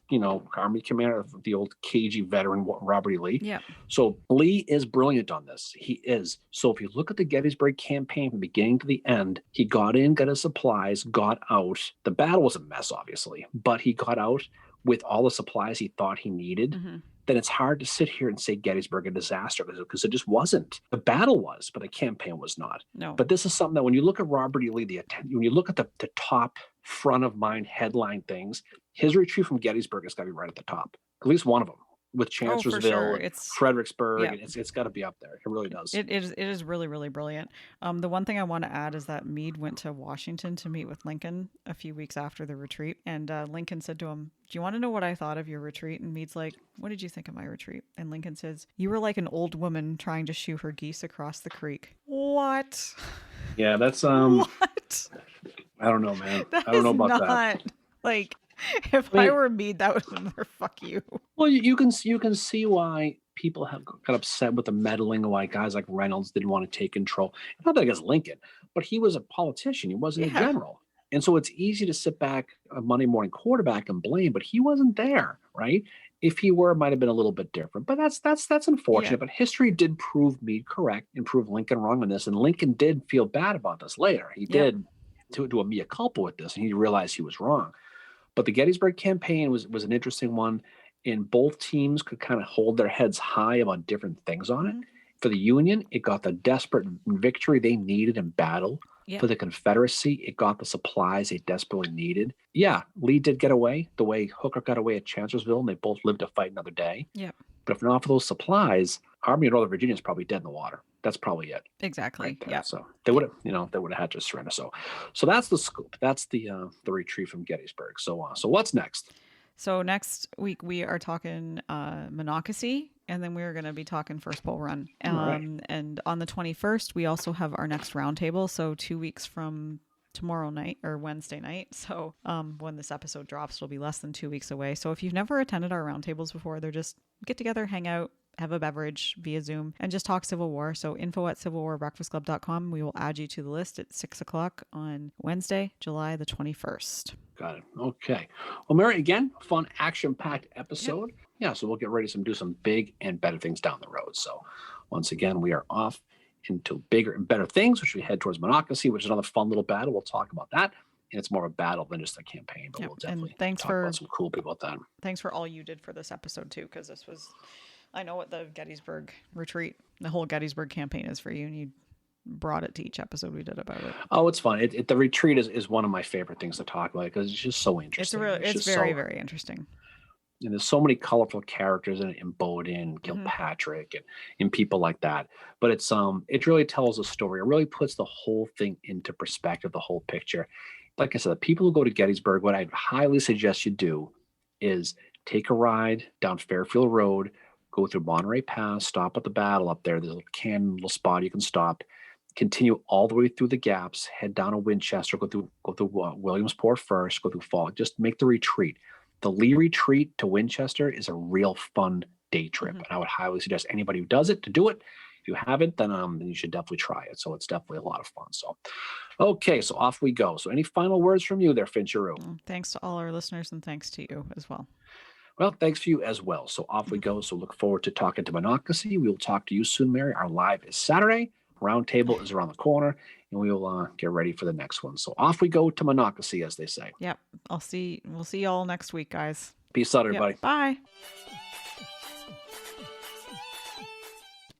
army commander, the old cagey veteran Robert E. Lee. Yeah. So Lee is brilliant on this. He is. So if you look at the Gettysburg campaign from beginning to the end, he got in, got his supplies, got out. The battle was a mess, obviously, but he got out with all the supplies he thought he needed. Mm-hmm. Then it's hard to sit here and say Gettysburg a disaster because it just wasn't. The battle was, but the campaign was not. No. But this is something that when you look at Robert E. Lee, when you look at the top front of mind headline things, his retreat from Gettysburg has got to be right at the top. At least one of them. With Chancellorsville, It's Fredericksburg, yeah. It's got to be up there. It really does. It is really, really brilliant. The one thing I want to add is that Meade went to Washington to meet with Lincoln a few weeks after the retreat, and Lincoln said to him, "Do you want to know what I thought of your retreat?" And Meade's like, "What did you think of my retreat?" And Lincoln says, "You were like an old woman trying to shoo her geese across the creek." What? Yeah, that's What? I don't know, man. That I don't know about not, that. Like, if I were Meade, that would have been fuck you. Well, you can see why people have got upset with the meddling, why guys like Reynolds didn't want to take control. Not that against Lincoln, but he was a politician. He wasn't a general. And so it's easy to sit back a Monday morning quarterback and blame, but he wasn't there, right? If he were, it might have been a little bit different. But that's unfortunate. Yeah. But history did prove Meade correct and prove Lincoln wrong on this. And Lincoln did feel bad about this later. He did do a mea culpa with this, and he realized he was wrong. But the Gettysburg campaign was an interesting one, and both teams could kind of hold their heads high about different things on it. For the Union, it got the desperate victory they needed in battle. Yep. For the Confederacy, it got the supplies they desperately needed. Yeah, Lee did get away the way Hooker got away at Chancellorsville, and they both lived to fight another day. Yeah. But if not for those supplies, Army of Northern Virginia is probably dead in the water. That's probably it. Exactly. Right, yeah. So they would have had to surrender. So that's the scoop. That's the retreat from Gettysburg. So what's next? So next week we are talking Monocacy, and then we're going to be talking First Bull Run. Right. And on the 21st, we also have our next roundtable. So 2 weeks from tomorrow night or Wednesday night. So when this episode drops, it'll be less than 2 weeks away. So if you've never attended our roundtables before, they're just get together, hang out, have a beverage via Zoom, and just talk Civil War. So info@civilwarbreakfastclub.com. We will add you to the list at 6:00 on Wednesday, July the 21st. Got it. Okay. Well, Mary, again, fun, action-packed episode. Yep. Yeah, so we'll get ready to do some big and better things down the road. So once again, we are off into bigger and better things, which we head towards Monocacy, which is another fun little battle. We'll talk about that. And it's more of a battle than just a campaign, but we'll definitely talk about some cool people at that. Thanks for all you did for this episode, too, because this was, I know what the Gettysburg retreat, the whole Gettysburg campaign is for you, and you brought it to each episode we did about it. Oh, it's fun. The retreat is one of my favorite things to talk about because it's just so interesting. It's very, very interesting. And there's so many colorful characters in Bowden, Hmm. Kilpatrick, and people like that. But it really tells a story. It really puts the whole thing into perspective, the whole picture. Like I said, the people who go to Gettysburg, what I highly suggest you do is take a ride down Fairfield Road, go through Monterey Pass, stop at the battle up there. There's a little spot you can stop. Continue all the way through the gaps, head down to Winchester, go through Williamsport first, go through Fall. Just make the retreat. The Lee retreat to Winchester is a real fun day trip, Hmm. and I would highly suggest anybody who does it to do it. If you haven't, then you should definitely try it. So it's definitely a lot of fun. So, okay, so off we go. So, any final words from you there, Fincheru? Thanks to all our listeners, and thanks to you as well. Well, thanks for you as well. So off we go. So look forward to talking to Monocracy. We will talk to you soon, Mary. Our live is Saturday. Roundtable is around the corner, and we will get ready for the next one. So off we go to Monocracy, as they say. Yep. We'll see y'all next week, guys. Peace out, Yep. everybody. Bye.